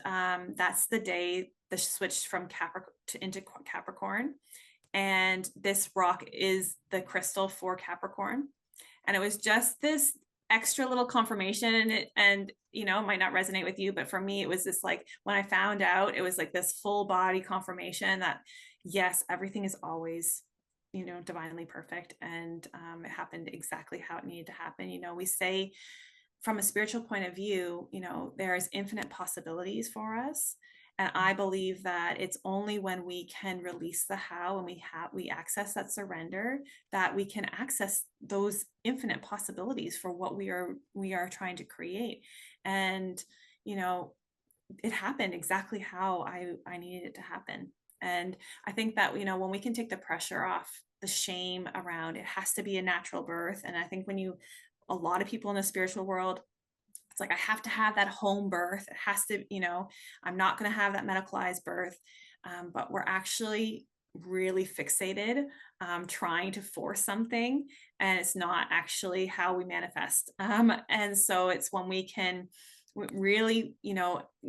that's the day the switch from Capricorn into Capricorn. And this rock is the crystal for Capricorn. And it was just this extra little confirmation, and it might not resonate with you, but for me it was this, like, when I found out, it was like this full body confirmation that yes, everything is always divinely perfect, and it happened exactly how it needed to happen. We say from a spiritual point of view, there's infinite possibilities for us. And I believe that it's only when we can release the how and we access that surrender, that we can access those infinite possibilities for what we are trying to create. And it happened exactly how I needed it to happen. And I think that when we can take the pressure off, the shame around it has to be a natural birth. And I think a lot of people in the spiritual world It's like, I have to have that home birth. It has to, I'm not going to have that medicalized birth. But we're actually really fixated trying to force something, and it's not actually how we manifest. And so it's when we can really,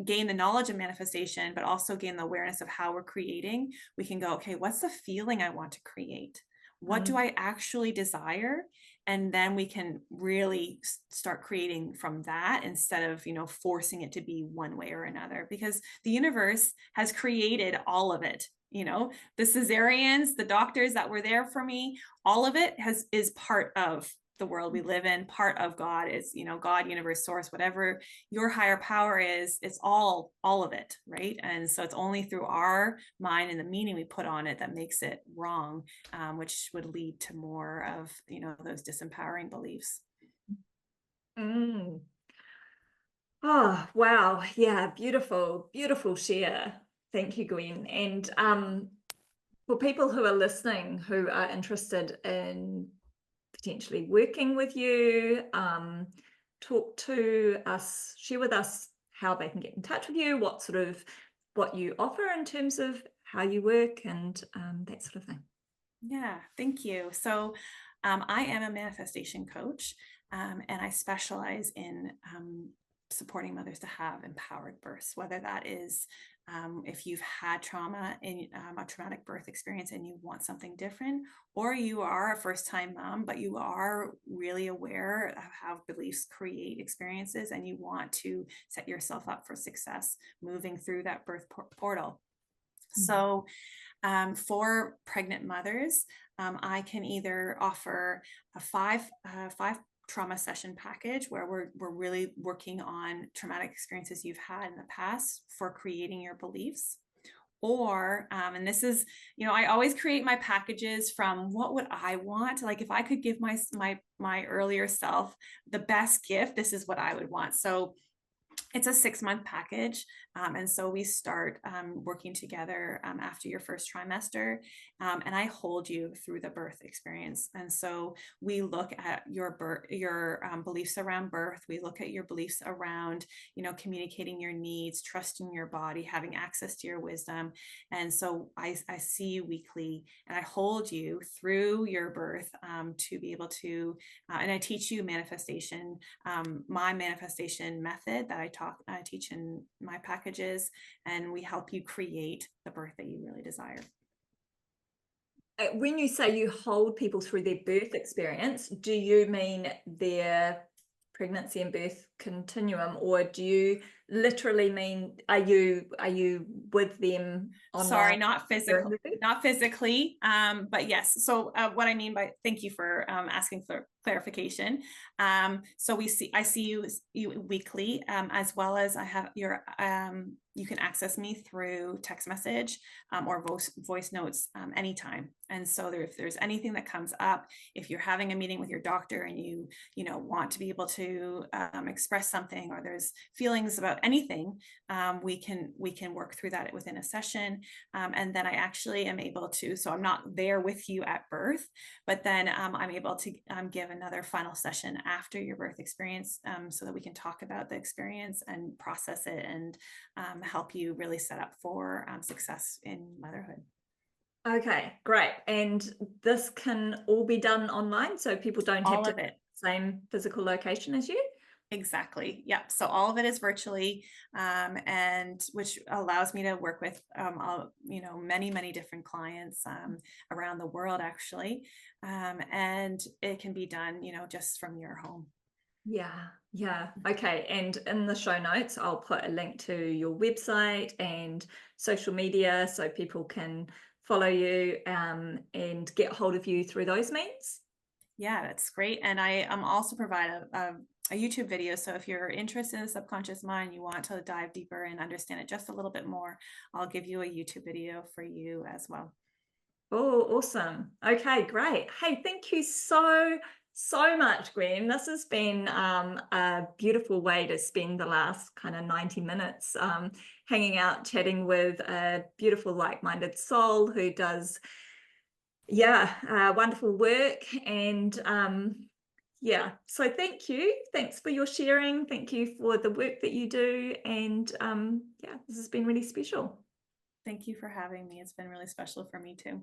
gain the knowledge of manifestation, but also gain the awareness of how we're creating, we can go, okay, what's the feeling I want to create? What do I actually desire? And then we can really start creating from that, instead of, forcing it to be one way or another, because the universe has created all of it. The cesareans, the doctors that were there for me, all of it is part of the world we live in. Part of God is, God, universe, source, whatever your higher power is, it's all of it, right? And so it's only through our mind and the meaning we put on it that makes it wrong, which would lead to more of, those disempowering beliefs. Mm. Oh, wow. Yeah, beautiful, beautiful share. Thank you, Gwen. And for people who are listening who are interested in potentially working with you, talk to us, share with us how they can get in touch with you, what you offer in terms of how you work, and that sort of thing. Yeah, thank you. So I am a manifestation coach, and I specialize in supporting mothers to have empowered births, whether that is if you've had trauma in a traumatic birth experience and you want something different, or you are a first-time mom, but you are really aware of how beliefs create experiences and you want to set yourself up for success moving through that birth portal. So for pregnant mothers, I can either offer a five trauma session package where we're really working on traumatic experiences you've had in the past for creating your beliefs. Or and this is, I always create my packages from what would I want. Like, if I could give my earlier self the best gift, this is what I would want. So it's a 6-month package. And so we start working together after your first trimester. And I hold you through the birth experience. And so we look at your beliefs around birth. We look at your beliefs around, communicating your needs, trusting your body, having access to your wisdom. And so I see you weekly, and I hold you through your birth to be able to, and I teach you manifestation, my manifestation method that I teach in my packages, and we help you create the birth that you really desire. When you say you hold people through their birth experience, do you mean their pregnancy and birth continuum, or do you literally mean are you with them online? Sorry, not physically, but yes. So what I mean by, thank you for asking for clarification. So I see you weekly, as well as I have your you can access me through text message or voice notes anytime. And so if there's anything that comes up, if you're having a meeting with your doctor and you want to be able to express something, or there's feelings about anything, we can work through that within a session. And then I actually am able to, so I'm not there with you at birth, but then I'm able to give another final session after your birth experience, so that we can talk about the experience and process it, and help you really set up for success in motherhood. Okay, great. And this can all be done online, so people don't have to be at the same physical location as you? Exactly. Yep. So all of it is virtually, and which allows me to work with, many different clients around the world, actually. And it can be done, just from your home. Yeah. Okay. And in the show notes, I'll put a link to your website and social media so people can follow you and get hold of you through those means. Yeah, that's great. And I also provide a YouTube video. So if you're interested in the subconscious mind, you want to dive deeper and understand it just a little bit more, I'll give you a YouTube video for you as well. Oh, awesome. Okay, great. Hey, thank you so much, Gwen. This has been a beautiful way to spend the last kind of 90 minutes hanging out, chatting with a beautiful, like-minded soul who does, wonderful work. And Yeah. So thank you. Thanks for your sharing. Thank you for the work that you do. And yeah, this has been really special. Thank you for having me. It's been really special for me too.